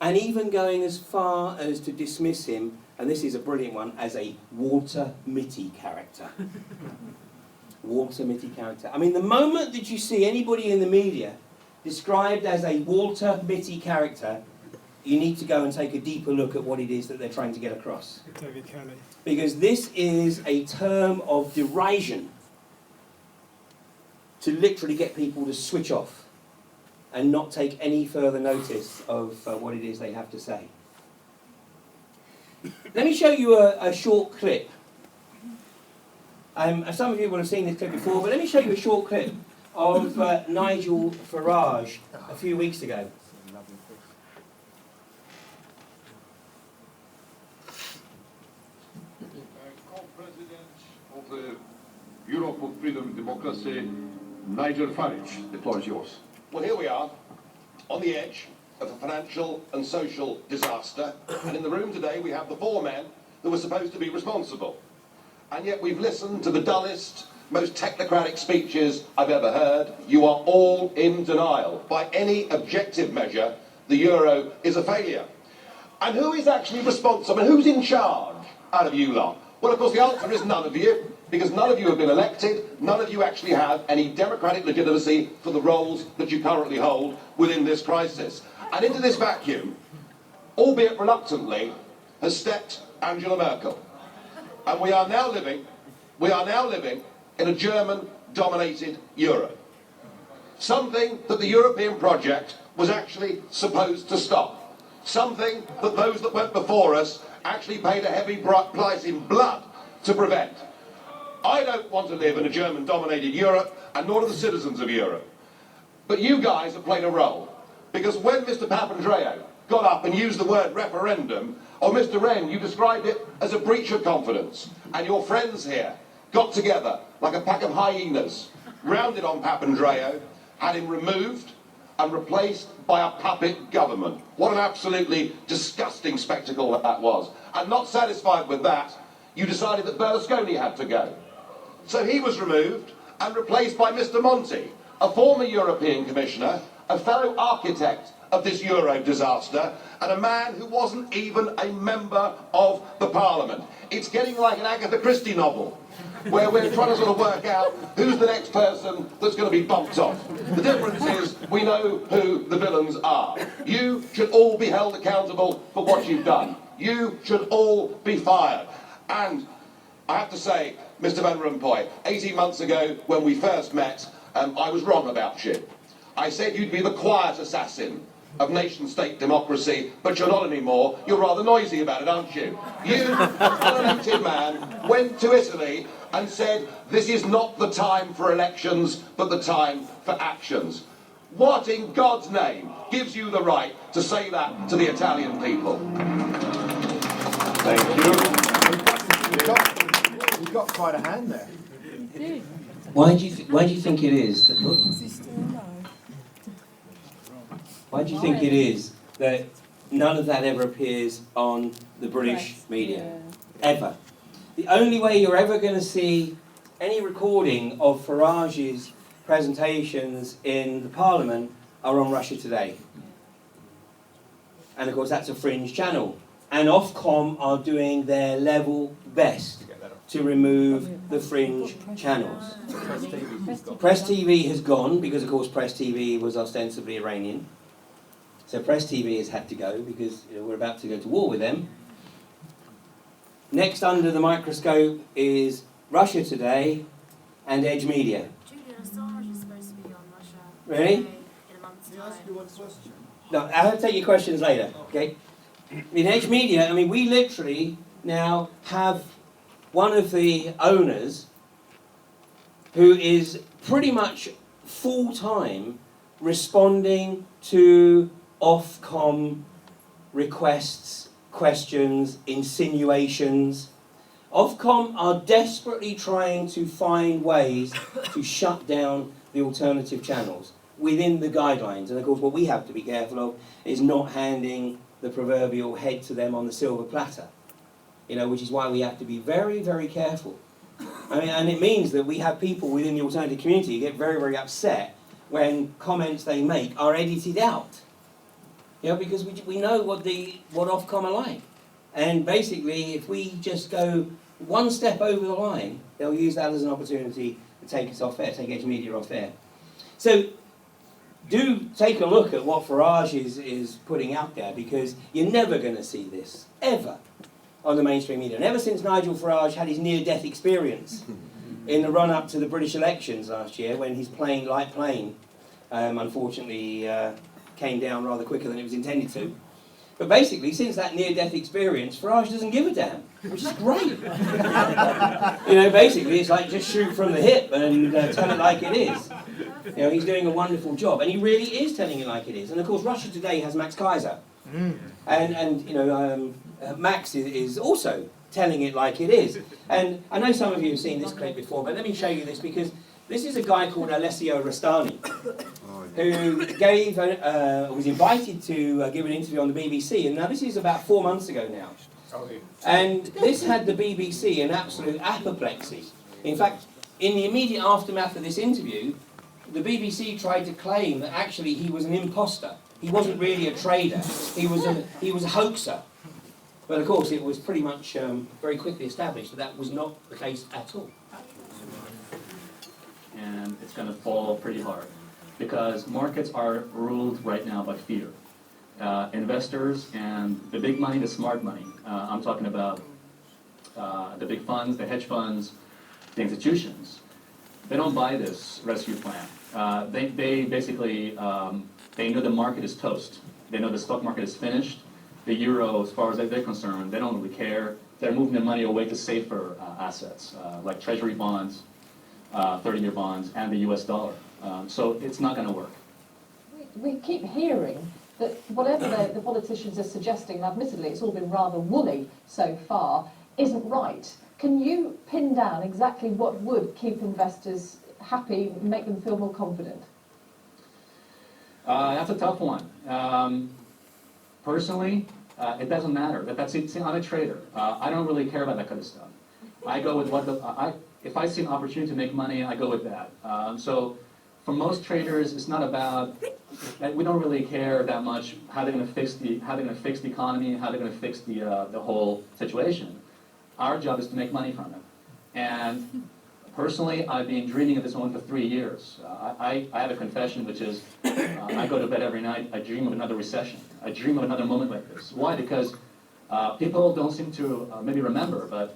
And even going as far as to dismiss him, and this is a brilliant one, as a Walter Mitty character. Walter Mitty character. I mean, the moment that you see anybody in the media described as a Walter Mitty character, you need to go and take a deeper look at what it is that they're trying to get across. David Kelly. Because this is a term of derision to literally get people to switch off and not take any further notice of what it is they have to say. Let me show you a short clip. Some of you will have seen this clip before, but let me show you a short clip of Nigel Farage a few weeks ago. Co-president of the Bureau for Freedom and Democracy, Nigel Farage. The floor is yours. Well, here we are, on the edge of a financial and social disaster, and in the room today we have the four men that were supposed to be responsible. And yet we've listened to the dullest, most technocratic speeches I've ever heard. You are all in denial. By any objective measure, the euro is a failure. And who is actually responsible? And who's in charge out of you lot? Well, of course, the answer is none of you, because none of you have been elected, none of you actually have any democratic legitimacy for the roles that you currently hold within this crisis. And into this vacuum, albeit reluctantly, has stepped Angela Merkel. And we are now living in a German-dominated Europe. Something that the European project was actually supposed to stop. Something that those that went before us actually paid a heavy price in blood to prevent. I don't want to live in a German-dominated Europe, and nor do the citizens of Europe. But you guys have played a role. Because when Mr. Papandreou got up and used the word referendum, or Mr. Wren, you described it as a breach of confidence. And your friends here got together like a pack of hyenas, rounded on Papandreou, had him removed and replaced by a puppet government. What an absolutely disgusting spectacle that was. And not satisfied with that, you decided that Berlusconi had to go. So he was removed and replaced by Mr. Monti, a former European Commissioner, a fellow architect of this Euro disaster, and a man who wasn't even a member of the Parliament. It's getting like an Agatha Christie novel, where we're trying to sort of work out who's the next person that's going to be bumped off. The difference is we know who the villains are. You should all be held accountable for what you've done. You should all be fired. And I have to say, Mr Van Rompuy, 18 months ago when we first met, I was wrong about you. I said you'd be the quiet assassin of nation-state democracy, but you're not anymore. You're rather noisy about it, aren't you? You, an unelected man, went to Italy and said, this is not the time for elections, but the time for actions. What in God's name gives you the right to say that to the Italian people? Thank you. You've got quite a hand there. Why do you think it is that? Why do you think it is that none of that ever appears on the British media? Ever. The only way you're ever going to see any recording of Farage's presentations in the Parliament are on Russia Today. And of course that's a fringe channel. And Ofcom are doing their level best to remove the fringe channels. Press TV has gone because of course Press TV was ostensibly Iranian. So Press TV has had to go because we're about to go to war with them. Next under the microscope is Russia Today and Edge Media. Julian Assange is supposed to be on Russia. Really? In a month's Can I ask time. you one question? No, I'll take your questions later, okay? In Edge Media, I mean, we literally now have one of the owners who is pretty much full-time responding to Ofcom requests, questions, insinuations. Ofcom are desperately trying to find ways to shut down the alternative channels within the guidelines. And of course what we have to be careful of is not handing the proverbial head to them on the silver platter. Which is why we have to be very, very careful. I mean, and it means that we have people within the alternative community who get very, very upset when comments they make are edited out. Because we know what Ofcom are like. And basically, if we just go one step over the line, they'll use that as an opportunity to take us off air, take Edge Media off air. So, do take a look at what Farage is putting out there, because you're never going to see this, ever, on the mainstream media. And ever since Nigel Farage had his near-death experience in the run-up to the British elections last year, when his light plane, unfortunately, came down rather quicker than it was intended to. But basically, since that near-death experience, Farage doesn't give a damn, which is great. Basically, it's like just shoot from the hip and tell it like it is. He's doing a wonderful job, and he really is telling it like it is. And of course, Russia Today has Max Kaiser, and Max is also telling it like it is. And I know some of you have seen this clip before, but let me show you this, because this is a guy called Alessio Rastani, who was invited to give an interview on the BBC, and now this is about 4 months ago now. And this had the BBC in absolute apoplexy. In fact, in the immediate aftermath of this interview, the BBC tried to claim that actually he was an imposter. He wasn't really a trader. He was a hoaxer. But of course, it was pretty much very quickly established that that was not the case at all. And it's going to fall pretty hard, because markets are ruled right now by fear. Investors and the big money, the smart money, I'm talking about the big funds, the hedge funds, the institutions, they don't buy this rescue plan. They basically, they know the market is toast. They know the stock market is finished. The euro, as far as they're concerned, they don't really care. They're moving their money away to safer assets, like treasury bonds, 30-year bonds, and the US dollar. So it's not going to work. We keep hearing that whatever the politicians are suggesting, and admittedly it's all been rather woolly so far, isn't right. Can you pin down exactly what would keep investors happy, make them feel more confident? That's a tough one. Personally, it doesn't matter. I'm a trader. I don't really care about that kind of stuff. I go with if I see an opportunity to make money, I go with that. So for most traders, it's not about, we don't really care that much how they're going to fix the economy, how they're going to fix the whole situation. Our job is to make money from it. And personally, I've been dreaming of this moment for 3 years. I have a confession, which is I go to bed every night, I dream of another recession. I dream of another moment like this. Why? Because people don't seem to maybe remember, but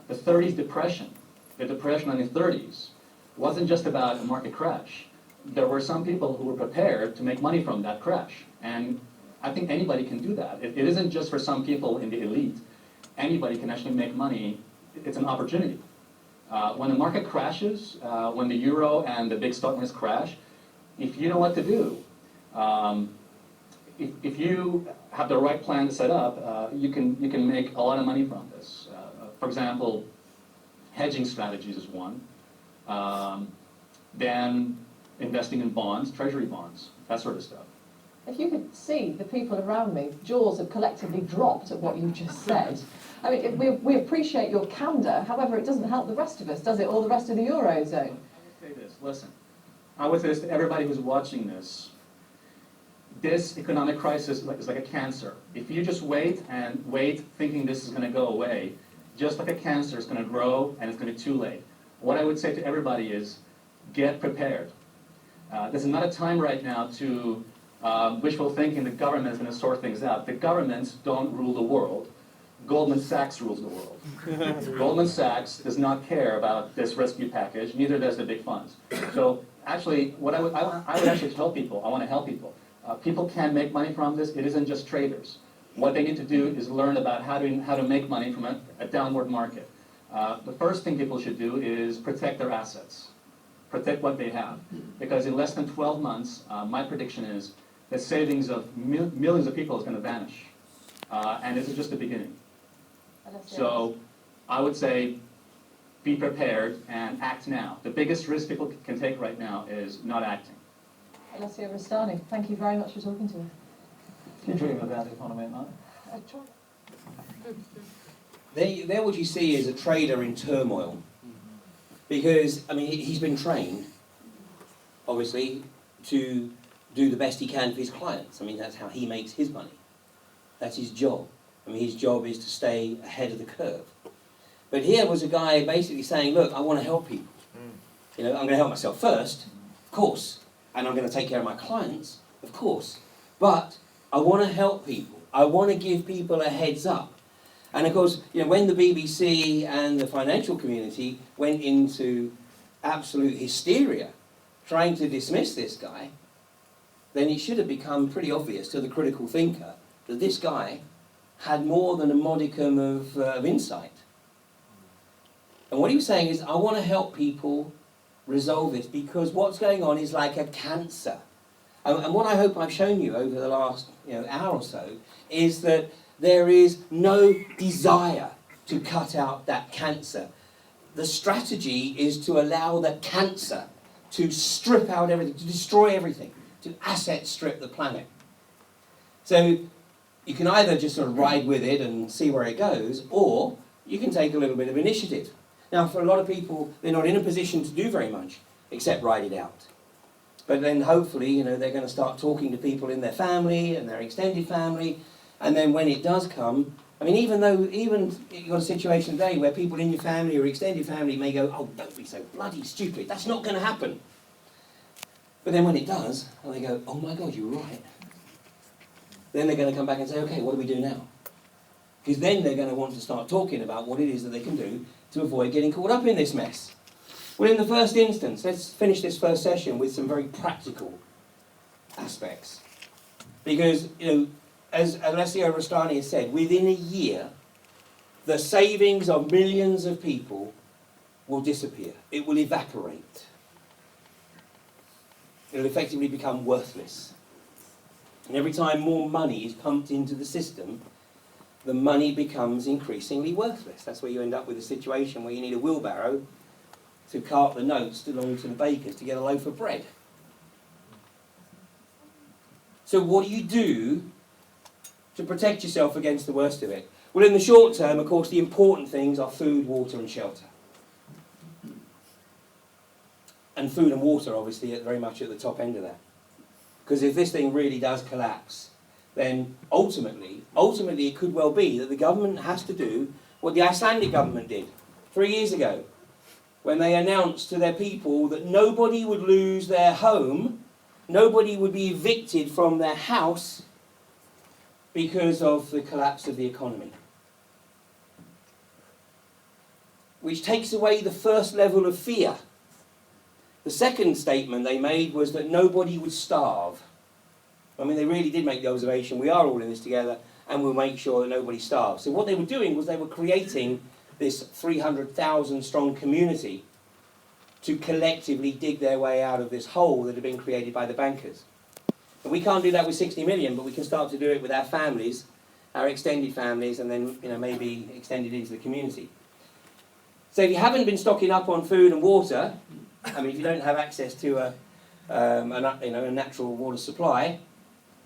The 30s depression, the depression in the 30s, wasn't just about a market crash. There were some people who were prepared to make money from that crash. And I think anybody can do that. It isn't just for some people in the elite. Anybody can actually make money. It's an opportunity. When the market crashes, when the euro and the big stock markets crash, if you know what to do, if you have the right plan to set up, you can make a lot of money from this. For example, hedging strategies is one. Then investing in bonds, treasury bonds, that sort of stuff. If you could see the people around me, jaws have collectively dropped at what you just said. I mean, we appreciate your candour, however, it doesn't help the rest of us, does it, or the rest of the Eurozone? I would say this, listen. I would say this to everybody who's watching this. This economic crisis is like a cancer. If you just wait and wait thinking this is going to go away, just like a cancer, it's going to grow and it's going to be too late. What I would say to everybody is, get prepared. This is not a time right now to wishful thinking the government is going to sort things out. The governments don't rule the world. Goldman Sachs rules the world. Goldman Sachs does not care about this rescue package, neither does the big funds. So actually, what I would actually tell people, I want to help people. People can make money from this. It isn't just traders. What they need to do is learn about how to make money from a downward market. The first thing people should do is protect their assets. Protect what they have. Because in less than 12 months, my prediction is the savings of millions of people is going to vanish. And this is just the beginning. So I would say be prepared and act now. The biggest risk people can take right now is not acting. Alessio Rastani, thank you very much for talking to me. Do you dream about the economy at night? There what you see is a trader in turmoil. Because, I mean, he's been trained, obviously, to do the best he can for his clients. I mean, that's how he makes his money. That's his job. I mean, his job is to stay ahead of the curve. But here was a guy basically saying, look, I want to help people. You know, I'm going to help myself first, of course. And I'm going to take care of my clients, of course. But I want to help people. I want to give people a heads up. And of course, you know, when the BBC and the financial community went into absolute hysteria trying to dismiss this guy, then it should have become pretty obvious to the critical thinker that this guy had more than a modicum of insight. And what he was saying is, I want to help people resolve this because what's going on is like a cancer. And what I hope I've shown you over the last hour or so is that there is no desire to cut out that cancer. The strategy is to allow the cancer to strip out everything, to destroy everything, to asset strip the planet. So you can either just sort of ride with it and see where it goes, or you can take a little bit of initiative. Now, for a lot of people, they're not in a position to do very much except ride it out. But then hopefully, they're going to start talking to people in their family and their extended family. And then when it does come, I mean, even you've got a situation today where people in your family or extended family may go, oh, don't be so bloody stupid, that's not going to happen. But then when it does, and they go, oh my God, you're right. Then they're going to come back and say, okay, what do we do now? Because then they're going to want to start talking about what it is that they can do to avoid getting caught up in this mess. Well, in the first instance, let's finish this first session with some very practical aspects. Because, as Alessio Rastani has said, within a year, the savings of millions of people will disappear. It will evaporate. It will effectively become worthless. And every time more money is pumped into the system, the money becomes increasingly worthless. That's where you end up with a situation where you need a wheelbarrow to cart the notes along to the bakers to get a loaf of bread. So what do you do to protect yourself against the worst of it? Well, in the short term, of course, the important things are food, water and shelter. And food and water, obviously, very much at the top end of that. Because if this thing really does collapse, then ultimately it could well be that the government has to do what the Icelandic government did 3 years ago, when they announced to their people that nobody would lose their home, nobody would be evicted from their house because of the collapse of the economy. which takes away the first level of fear. The second statement they made was that nobody would starve. I mean, they really did make the observation, we are all in this together, and we'll make sure that nobody starves. So what they were doing was they were creating this 300,000 strong community to collectively dig their way out of this hole that had been created by the bankers. And we can't do that with 60 million, but we can start to do it with our families, our extended families, and then maybe extended into the community. So if you haven't been stocking up on food and water, I mean, if you don't have access to a natural water supply,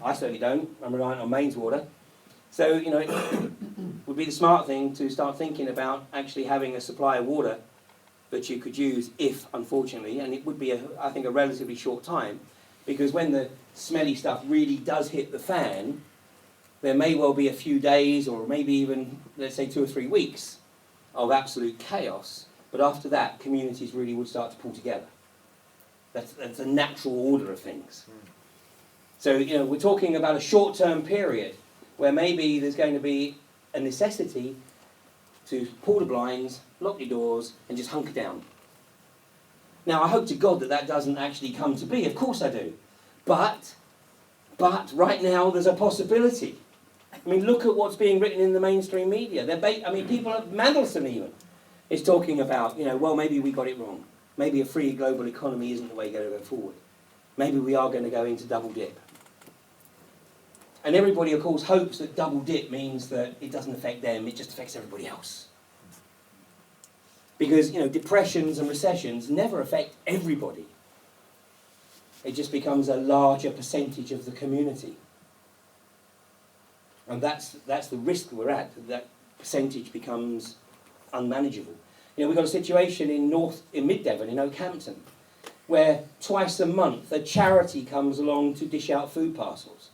I certainly don't. I'm reliant on mains water. So, it would be the smart thing to start thinking about actually having a supply of water that you could use if, unfortunately, and it would be, I think, a relatively short time, because when the smelly stuff really does hit the fan, there may well be a few days or maybe even, let's say, 2 or 3 weeks of absolute chaos, but after that, communities really would start to pull together. That's a natural order of things. So, we're talking about a short-term period where maybe there's going to be a necessity to pull the blinds, lock your doors, and just hunker down. Now, I hope to God that that doesn't actually come to be. Of course I do. But right now there's a possibility. I mean, look at what's being written in the mainstream media. People, Mandelson even, is talking about, well, maybe we got it wrong. Maybe a free global economy isn't the way to go forward. Maybe we are going to go into double dip. And everybody, of course, hopes that double dip means that it doesn't affect them, it just affects everybody else. Because, depressions and recessions never affect everybody. It just becomes a larger percentage of the community. And that's the risk we're at, that percentage becomes unmanageable. We've got a situation in Mid Devon, in Oakhampton, where twice a month a charity comes along to dish out food parcels,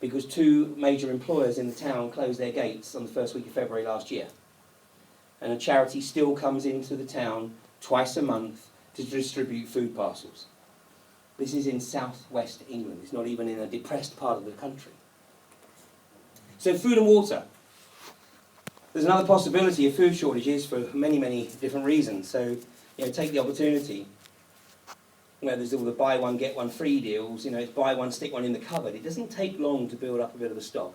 because 2 major employers in the town closed their gates on the first week of February last year. And a charity still comes into the town twice a month to distribute food parcels. This is in southwest England. It's not even in a depressed part of the country. So food and water. There's another possibility of food shortages for many, many different reasons. So, take the opportunity. There's all the buy one, get one free deals. It's buy one, stick one in the cupboard. It doesn't take long to build up a bit of a stock.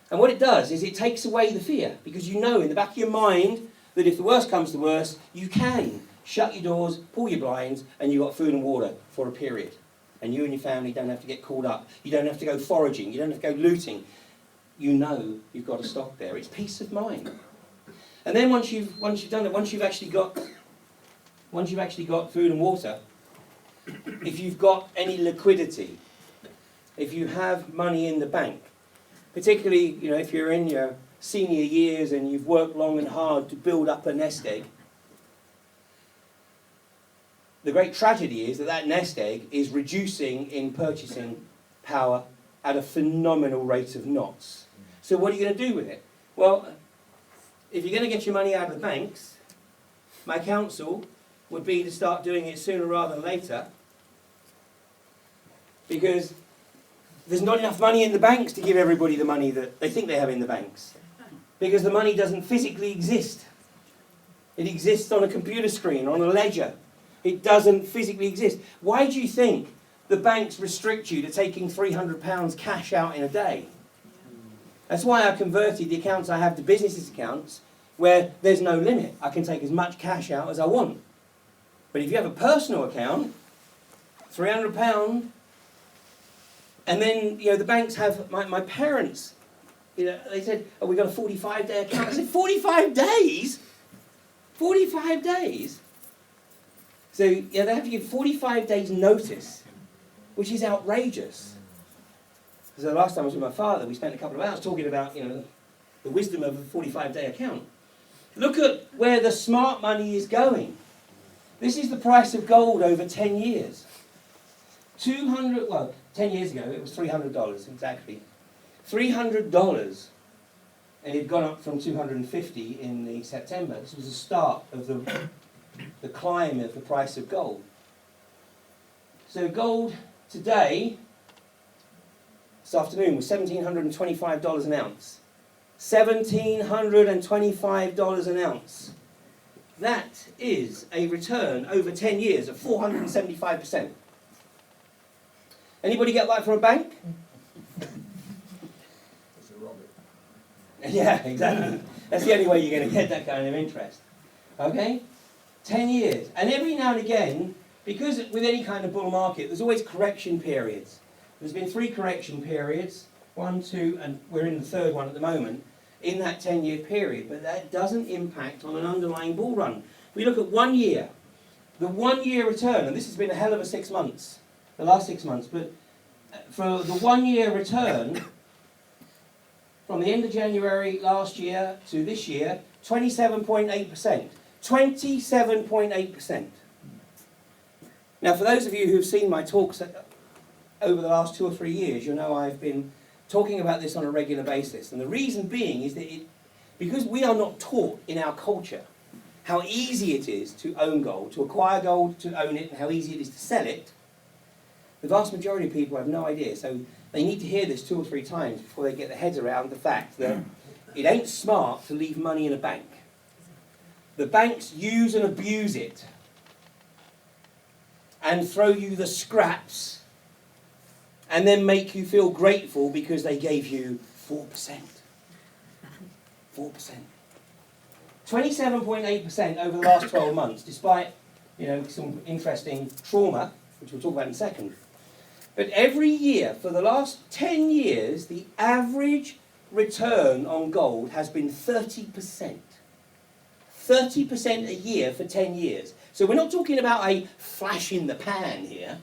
And what it does is it takes away the fear, because in the back of your mind that if the worst comes to worst, you can shut your doors, pull your blinds, and you've got food and water for a period. And you and your family don't have to get called up. You don't have to go foraging. You don't have to go looting. You've got a stock there. It's peace of mind. And then once you've done it, once you've actually got food and water, if you've got any liquidity, if you have money in the bank, particularly if you're in your senior years and you've worked long and hard to build up a nest egg, the great tragedy is that nest egg is reducing in purchasing power at a phenomenal rate of knots. So what are you going to do with it? Well, if you're going to get your money out of the banks, my counsel would be to start doing it sooner rather than later, because there's not enough money in the banks to give everybody the money that they think they have in the banks, because the money doesn't physically exist. It exists on a computer screen, on a ledger. It doesn't physically exist. Why do you think the banks restrict you to taking £300 cash out in a day? That's why I converted the accounts I have to business accounts, where there's no limit. I can take as much cash out as I want. But if you have a personal account, £300, and then the banks have, my parents, they said, oh, we've got a 45-day account. I said, 45 days? 45 days? So they have to give 45 days notice, which is outrageous. So the last time I was with my father, we spent a couple of hours talking about, the wisdom of a 45-day account. Look at where the smart money is going. This is the price of gold over 10 years. 10 years ago it was $300 exactly. $300, and it had gone up from $250 in the September. This was the start of the climb of the price of gold. So gold today, this afternoon, was $1,725 an ounce. $1,725 an ounce. That is a return over 10 years of 475%. Anybody get that from a bank? It's a rubbish. Yeah, exactly. That's the only way you're going to get that kind of interest. Okay? 10 years. And every now and again, because with any kind of bull market, there's always correction periods. There's been 3 correction periods, 1, 2, and we're in the 3rd one at the moment, in that 10-year period. But that doesn't impact on an underlying bull run. We look at 1 year. The 1 year return, and this has been a hell of a 6 months, the last 6 months, but for the 1 year return, from the end of January last year to this year, 27.8%. 27.8%. Now, for those of you who've seen my talks over the last 2 or 3 years, you'll know I've been talking about this on a regular basis. And the reason being is that because we are not taught in our culture how easy it is to own gold, to acquire gold, to own it, and how easy it is to sell it, the vast majority of people have no idea. So they need to hear this 2 or 3 times before they get their heads around the fact that it ain't smart to leave money in a bank. The banks use and abuse it and throw you the scraps and then make you feel grateful because they gave you 4%. 4%. 27.8% over the last 12 months, despite some interesting trauma, which we'll talk about in a second. But every year, for the last 10 years, the average return on gold has been 30%. 30% a year for 10 years. So we're not talking about a flash in the pan here.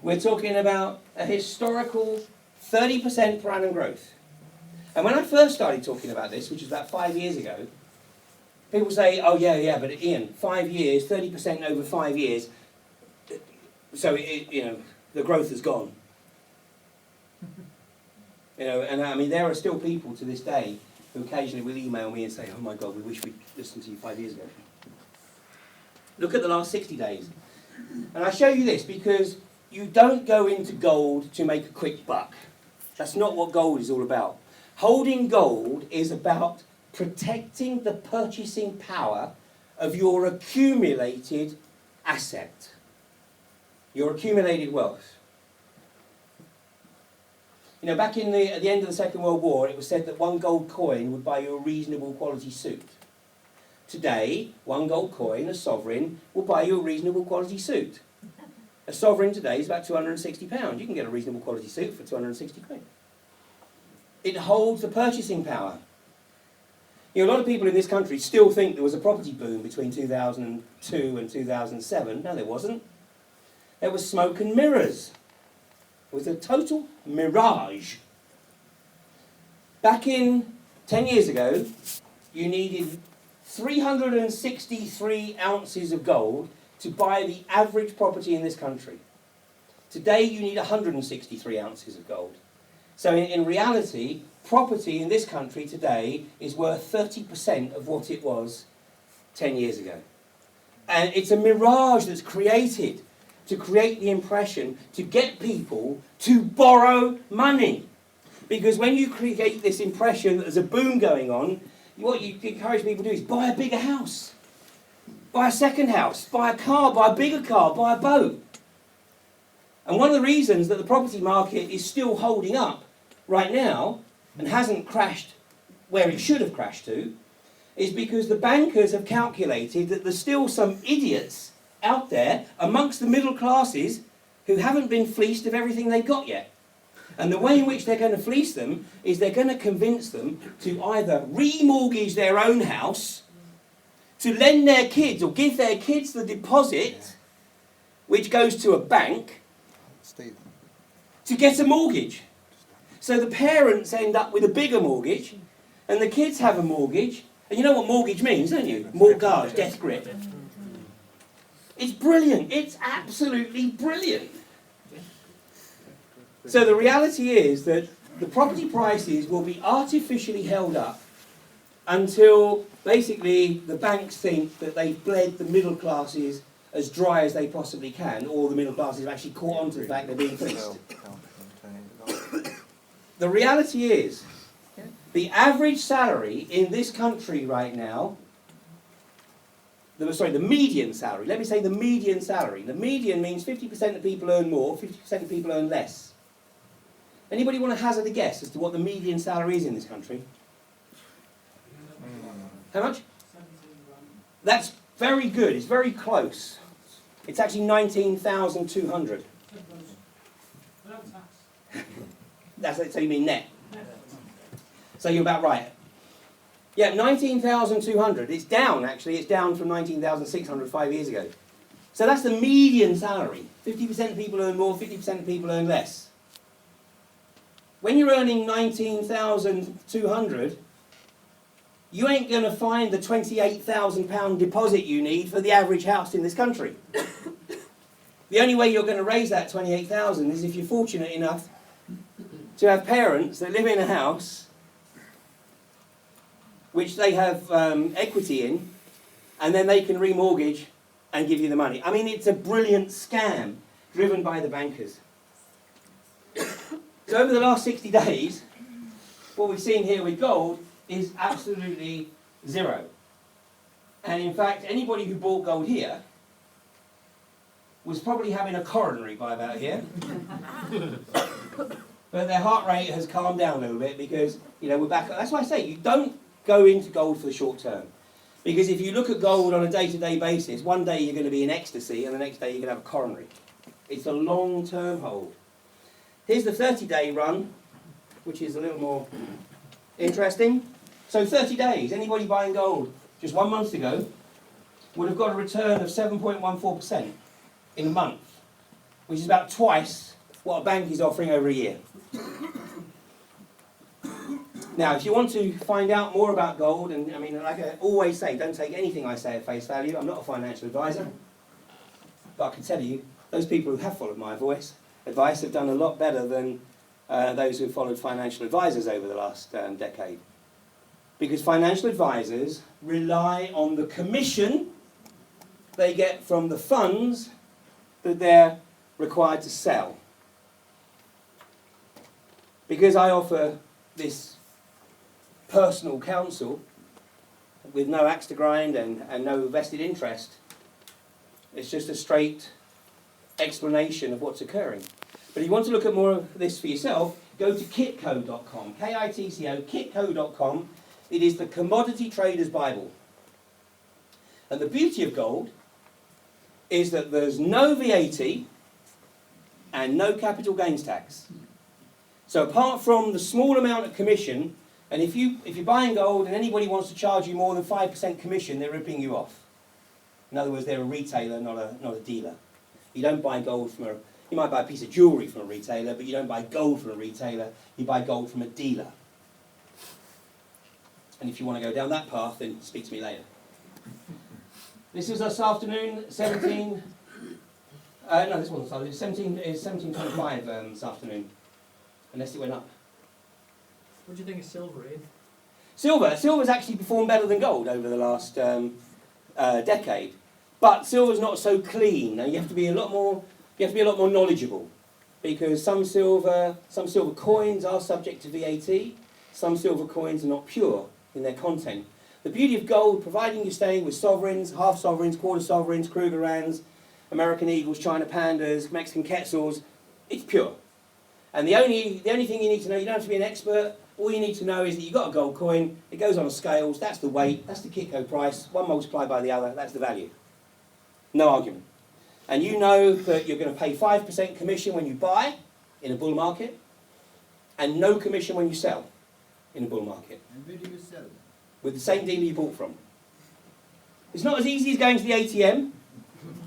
We're talking about a historical 30% per annum growth. And when I first started talking about this, which was about 5 years ago, people say, oh yeah, but Ian, 5 years, 30% over 5 years, so the growth has gone. And I mean, there are still people to this day who occasionally will email me and say, oh my God, we wish we'd listened to you 5 years ago. Look at the last 60 days. And I show you this because you don't go into gold to make a quick buck. That's not what gold is all about. Holding gold is about protecting the purchasing power of your accumulated asset, your accumulated wealth. Back at the end of the Second World War, it was said that 1 gold coin would buy you a reasonable quality suit. Today, 1 gold coin, a sovereign, will buy you a reasonable quality suit. A sovereign today is about £260. You can get a reasonable quality suit for 260 quid. It holds the purchasing power. A lot of people in this country still think there was a property boom between 2002 and 2007. No, there wasn't. There was smoke and mirrors. It was a total mirage. Back in 10 years ago, you needed 363 ounces of gold to buy the average property in this country. Today, you need 163 ounces of gold. So in reality, property in this country today is worth 30% of what it was 10 years ago. And it's a mirage that's created to create the impression to get people to borrow money. Because when you create this impression that there's a boom going on, what you encourage people to do is buy a bigger house, buy a second house, buy a car, buy a bigger car, buy a boat. And one of the reasons that the property market is still holding up right now and hasn't crashed where it should have crashed to is because the bankers have calculated that there's still some idiots out there amongst the middle classes who haven't been fleeced of everything they've got yet. And the way in which they're going to fleece them is they're going to convince them to either remortgage their own house, to lend their kids or give their kids the deposit, which goes to a bank, to get a mortgage. So the parents end up with a bigger mortgage, and the kids have a mortgage. And you know what mortgage means, don't you? Mortgage, death grip. It's brilliant. It's absolutely brilliant. So the reality is that the property prices will be artificially held up until basically the banks think that they've bled the middle classes as dry as they possibly can, or the middle classes have actually caught on to the fact they're being fleeced. The reality is, the average salary in this country right now the median salary. Let me say the median salary. The median means 50% of people earn more, 50% of people earn less. Anybody want to hazard a guess as to what the median salary is in this country? How much? That's very good. It's very close. It's actually 19,200. That's so you mean net. So you're about right. Yeah, 19,200. It's down, actually. It's down from 19,600 5 years ago. So that's the median salary. 50% of people earn more, 50% of people earn less. When you're earning 19,200, you ain't going to find the £28,000 deposit you need for the average house in this country. The only way you're going to raise that 28,000 is if you're fortunate enough to have parents that live in a house which they have equity in, and then they can remortgage and give you the money. I mean, it's a brilliant scam driven by the bankers. So over the last 60 days, what we've seen here with gold is absolutely zero. And in fact, anybody who bought gold here was probably having a coronary by about here. But their heart rate has calmed down a little bit because, you know, we're back. That's why I say you don't go into gold for the short term. Because if you look at gold on a day-to-day basis, one day you're going to be in ecstasy and the next day you're going to have a coronary. It's a long-term hold. Here's the 30-day run, which is a little more interesting. So 30 days, anybody buying gold just 1 month ago would have got a return of 7.14% in a month, which is about twice what a bank is offering over a year. Now, if you want to find out more about gold, and I mean, like I always say, don't take anything I say at face value. I'm not a financial advisor. But I can tell you, those people who have followed my advice have done a lot better than those who followed financial advisors over the last decade. Because financial advisors rely on the commission they get from the funds that they're required to sell. Because I offer this personal counsel with no axe to grind and no vested interest, it's just a straight explanation of what's occurring. But if you want to look at more of this for yourself, go to kitco.com, K-I-T-C-O, kitco.com. It is the Commodity Trader's Bible. And the beauty of gold is that there's no VAT and no capital gains tax. So apart from the small amount of commission, and if you're buying gold and anybody wants to charge you more than 5% commission, they're ripping you off. In other words, they're a retailer, not a dealer. You don't buy gold from you might buy a piece of jewellery from a retailer, but you don't buy gold from a retailer, you buy gold from a dealer. And if you want to go down that path, then speak to me later. This is this afternoon, 17... no, this wasn't started. 17.25 this afternoon, unless it went up. What do you think of silver, Ian? Silver's actually performed better than gold over the last decade, but silver's not so clean. Now you have to be a lot more knowledgeable, because some silver coins are subject to VAT. Some silver coins are not pure in their content. The beauty of gold, providing you're staying with sovereigns, half sovereigns, quarter sovereigns, Krugerrands, American Eagles, China Pandas, Mexican Quetzals, it's pure. And the only thing you need to know, you don't have to be an expert, all you need to know is that you've got a gold coin, it goes on scales, that's the weight, that's the Kitco price, one multiplied by the other, that's the value. No argument. And you know that you're going to pay 5% commission when you buy in a bull market, and no commission when you sell in a bull market. And where do you sell them? With the same dealer you bought from. It's not as easy as going to the ATM,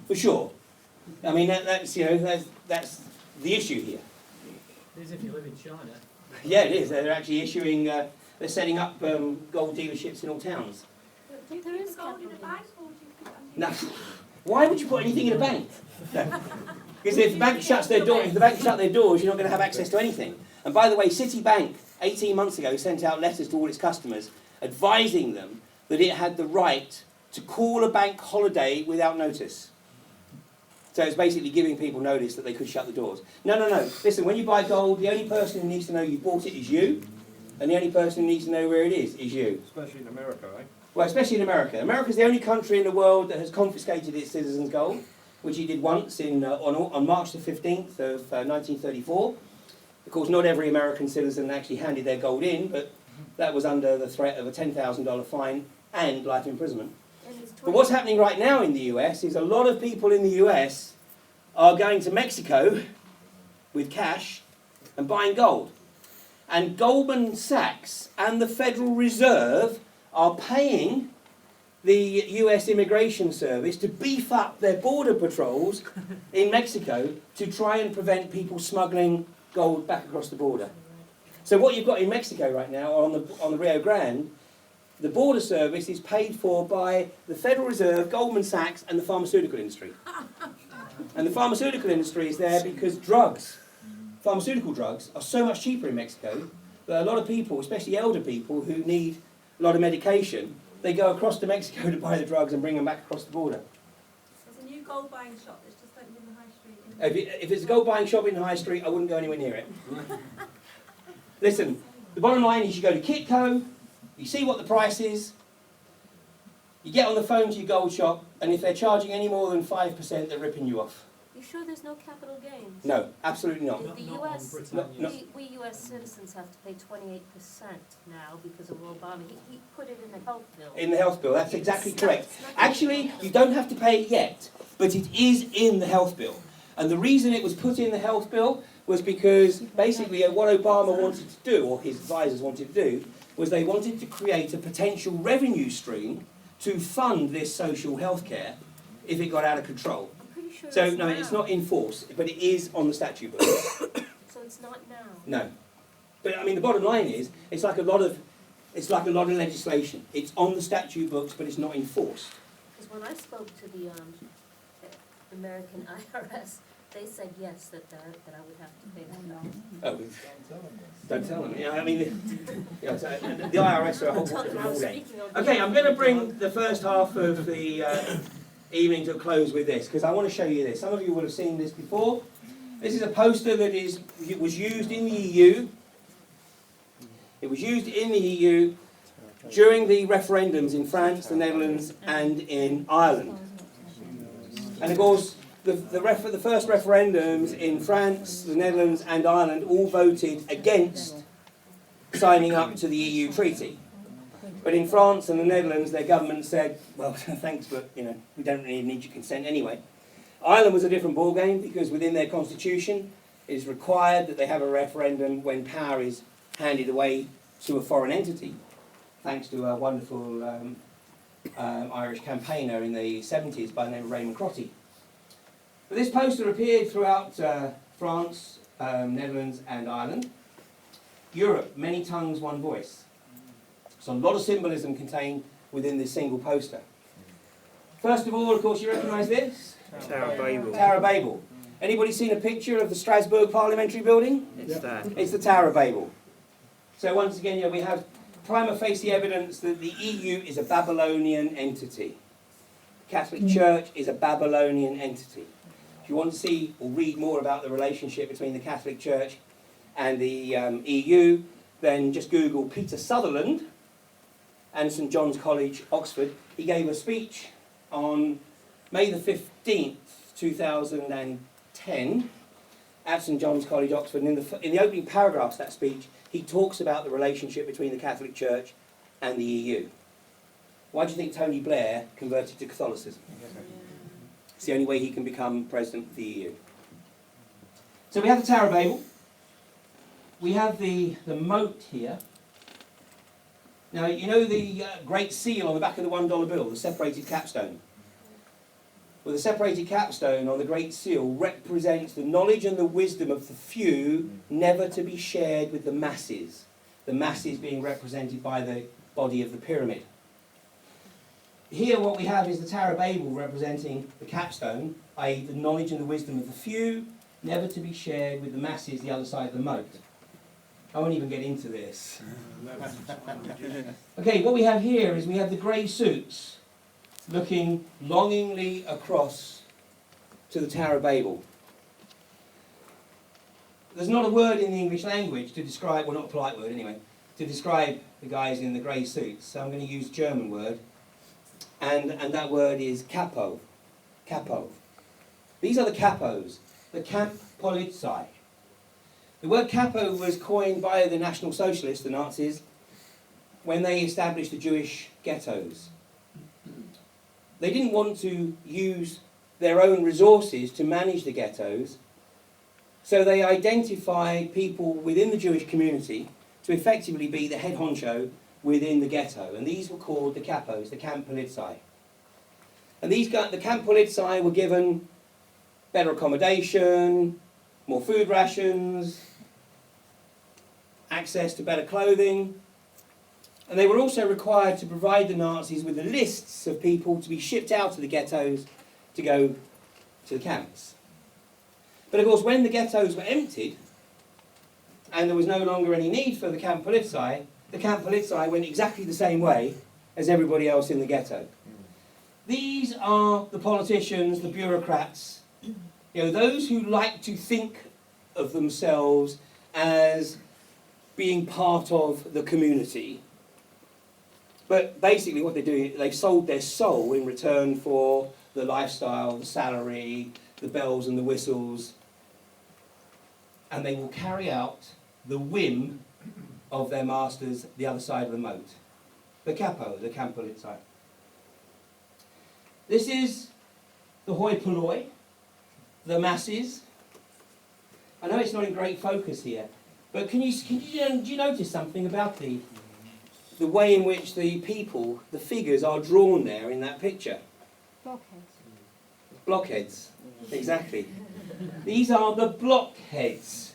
for sure. I mean, that's the issue here. It is if you live in China. Yeah, it is. They're actually issuing, they're setting up gold dealerships in all towns. There is gold in a bank, or do you put it No. Why would you put anything in a bank? No. Because if the bank shuts their doors, you're not going to have access to anything. And by the way, Citibank, 18 months ago, sent out letters to all its customers advising them that it had the right to call a bank holiday without notice. So it's basically giving people notice that they could shut the doors. No. Listen, when you buy gold, the only person who needs to know you bought it is you. And the only person who needs to know where it is you. Especially in America, eh? Well, especially in America. America's the only country in the world that has confiscated its citizens' gold, which he did once on March the 15th of 1934. Of course, not every American citizen actually handed their gold in, but that was under the threat of a $10,000 fine and life imprisonment. But what's happening right now in the US is a lot of people in the US are going to Mexico with cash and buying gold. And Goldman Sachs and the Federal Reserve are paying the US Immigration Service to beef up their border patrols in Mexico to try and prevent people smuggling gold back across the border. So what you've got in Mexico right now on the Rio Grande, the border service is paid for by the Federal Reserve, Goldman Sachs and the pharmaceutical industry. And the pharmaceutical industry is there because pharmaceutical drugs are so much cheaper in Mexico that a lot of people, especially elder people who need a lot of medication, they go across to Mexico to buy the drugs and bring them back across the border. There's a new gold buying shop that's just opened in the high street. If it's a gold buying shop in the high street, I wouldn't go anywhere near it. Listen, the bottom line is you go to Kitco, you see what the price is, you get on the phone to your gold shop, and if they're charging any more than 5%, they're ripping you off. You sure there's no capital gains? No, absolutely not. The US, No. we US citizens have to pay 28% now because of Obama. He put it in the health bill. In the health bill, that's exactly correct. Actually, you don't have to pay it yet, but it is in the health bill. And the reason it was put in the health bill was because basically what Obama wanted to do, or his advisors wanted to do, was they wanted to create a potential revenue stream to fund this social health care if it got out of control. Sure So no, it's not in force, but it is on the statute book. So it's not now? No. But I mean, the bottom line is, it's like a lot of legislation. It's on the statute books, but it's not enforced. Because when I spoke to the American IRS, they said yes, that I would have to pay that. Oh, don't tell them. Yeah, I mean, yeah, so the IRS are a whole different ballgame. Okay, I'm going to bring the first half of the evening to a close with this, because I want to show you this. Some of you will have seen this before. This is a poster that was used in the EU. It was used in the EU during the referendums in France, the Netherlands, and in Ireland. And of course, the first referendums in France, the Netherlands, and Ireland all voted against signing up to the EU treaty. But in France and the Netherlands, their government said, well, thanks, but we don't really need your consent anyway. Ireland was a different ballgame because within their constitution, it is required that they have a referendum when power is handed away to a foreign entity, thanks to a wonderful Irish campaigner in the 70s by the name of Raymond Crotty. But this poster appeared throughout France, Netherlands, and Ireland. Europe, many tongues, one voice. So a lot of symbolism contained within this single poster. First of all, of course, you recognise this? Tower of Babel. Tower of Babel. Anybody seen a picture of the Strasbourg Parliamentary Building? It's that. It's the Tower of Babel. So once again, we have prima facie evidence that the EU is a Babylonian entity. Catholic Church is a Babylonian entity. If you want to see or read more about the relationship between the Catholic Church and the EU, then just Google Peter Sutherland and St John's College, Oxford. He gave a speech on May the 15th, 2010 at St John's College, Oxford. And in the opening paragraphs of that speech, he talks about the relationship between the Catholic Church and the EU. Why do you think Tony Blair converted to Catholicism? It's the only way he can become president of the EU. So we have the Tower of Babel. We have the moat here. Now, you know the Great Seal on the back of the $1 bill, the separated capstone? Well, the separated capstone on the Great Seal represents the knowledge and the wisdom of the few, never to be shared with the masses being represented by the body of the pyramid. Here what we have is the Tower of Babel representing the capstone, i.e. the knowledge and the wisdom of the few, never to be shared with the masses, the other side of the moat. I won't even get into this. Okay, what we have here is we have the grey suits looking longingly across to the Tower of Babel. There's not a word in the English language to describe, well, not a polite word anyway, to describe the guys in the grey suits, so I'm going to use a German word, and that word is Kapo. Kapo. These are the capos, the Kampfpolizei. The word capo was coined by the National Socialists, the Nazis, when they established the Jewish ghettos. They didn't want to use their own resources to manage the ghettos, so they identified people within the Jewish community to effectively be the head honcho within the ghetto, and these were called the capos, the Kampfpolizei. And these guys, the Kampfpolizei, were given better accommodation, more food rations, access to better clothing, and they were also required to provide the Nazis with the lists of people to be shipped out to the ghettos to go to the camps. But of course, when the ghettos were emptied and there was no longer any need for the Kampfpolizei went exactly the same way as everybody else in the ghetto. These are the politicians, the bureaucrats, those who like to think of themselves as being part of the community. But basically what they do, they've sold their soul in return for the lifestyle, the salary, the bells and the whistles, and they will carry out the whim of their masters the other side of the moat. The capo, the Kampfpolizei. This is the hoi polloi, the masses. I know it's not in great focus here, but do you notice something about the way in which the people, the figures are drawn there in that picture? Blockheads. Blockheads, exactly. These are the blockheads.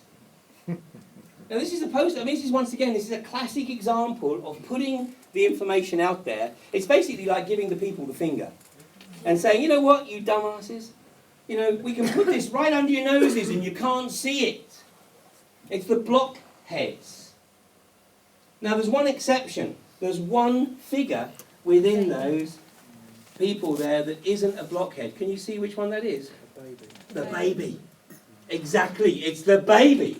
Now this is a poster, this is once again, this is a classic example of putting the information out there. It's basically like giving the people the finger and saying, you know what, you dumbasses, we can put this right under your noses and you can't see it. It's the blockheads. Now there's one exception. There's one figure within those people there that isn't a blockhead. Can you see which one that is? The baby. The baby. Exactly, it's the baby.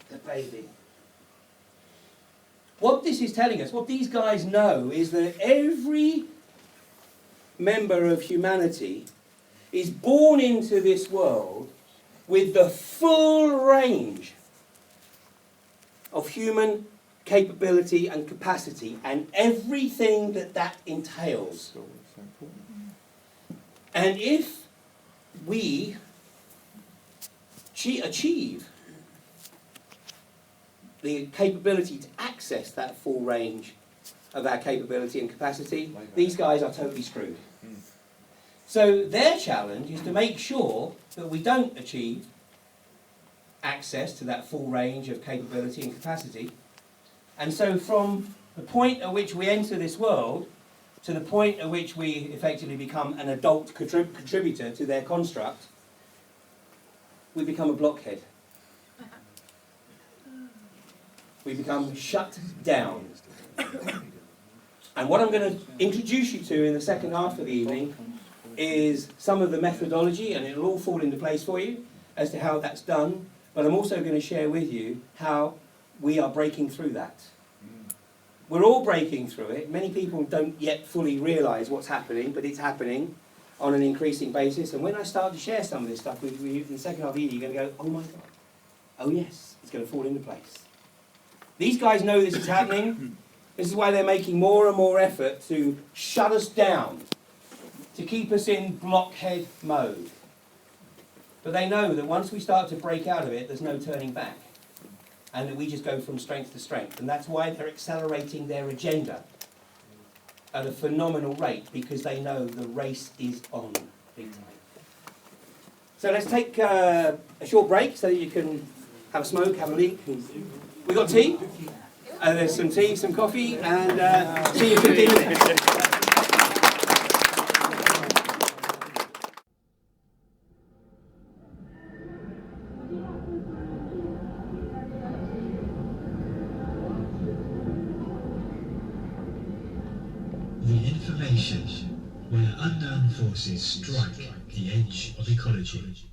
The baby. What this is telling us, what these guys know, is that every member of humanity is born into this world with the full range of human capability and capacity and everything that entails. And if we achieve the capability to access that full range of our capability and capacity, these guys are totally screwed. So their challenge is to make sure that we don't achieve access to that full range of capability and capacity. And so from the point at which we enter this world to the point at which we effectively become an adult contributor to their construct, we become a blockhead. We become shut down. And what I'm going to introduce you to in the second half of the evening is some of the methodology, and it'll all fall into place for you as to how that's done, but I'm also going to share with you how we are breaking through that. We're all breaking through it. Many people don't yet fully realise what's happening, but it's happening on an increasing basis. And when I start to share some of this stuff with you in the second half of the evening, you're going to go, oh my God, oh yes, it's going to fall into place. These guys know this is happening. This is why they're making more and more effort to shut us down, to keep us in blockhead mode. But they know that once we start to break out of it, there's no turning back. And that we just go from strength to strength. And that's why they're accelerating their agenda at a phenomenal rate, because they know the race is on big time. So let's take a short break so that you can have a smoke, have a leak. We got tea? There's some tea, some coffee, and see you in 15 minutes. The information where unknown forces strike the edge of ecology.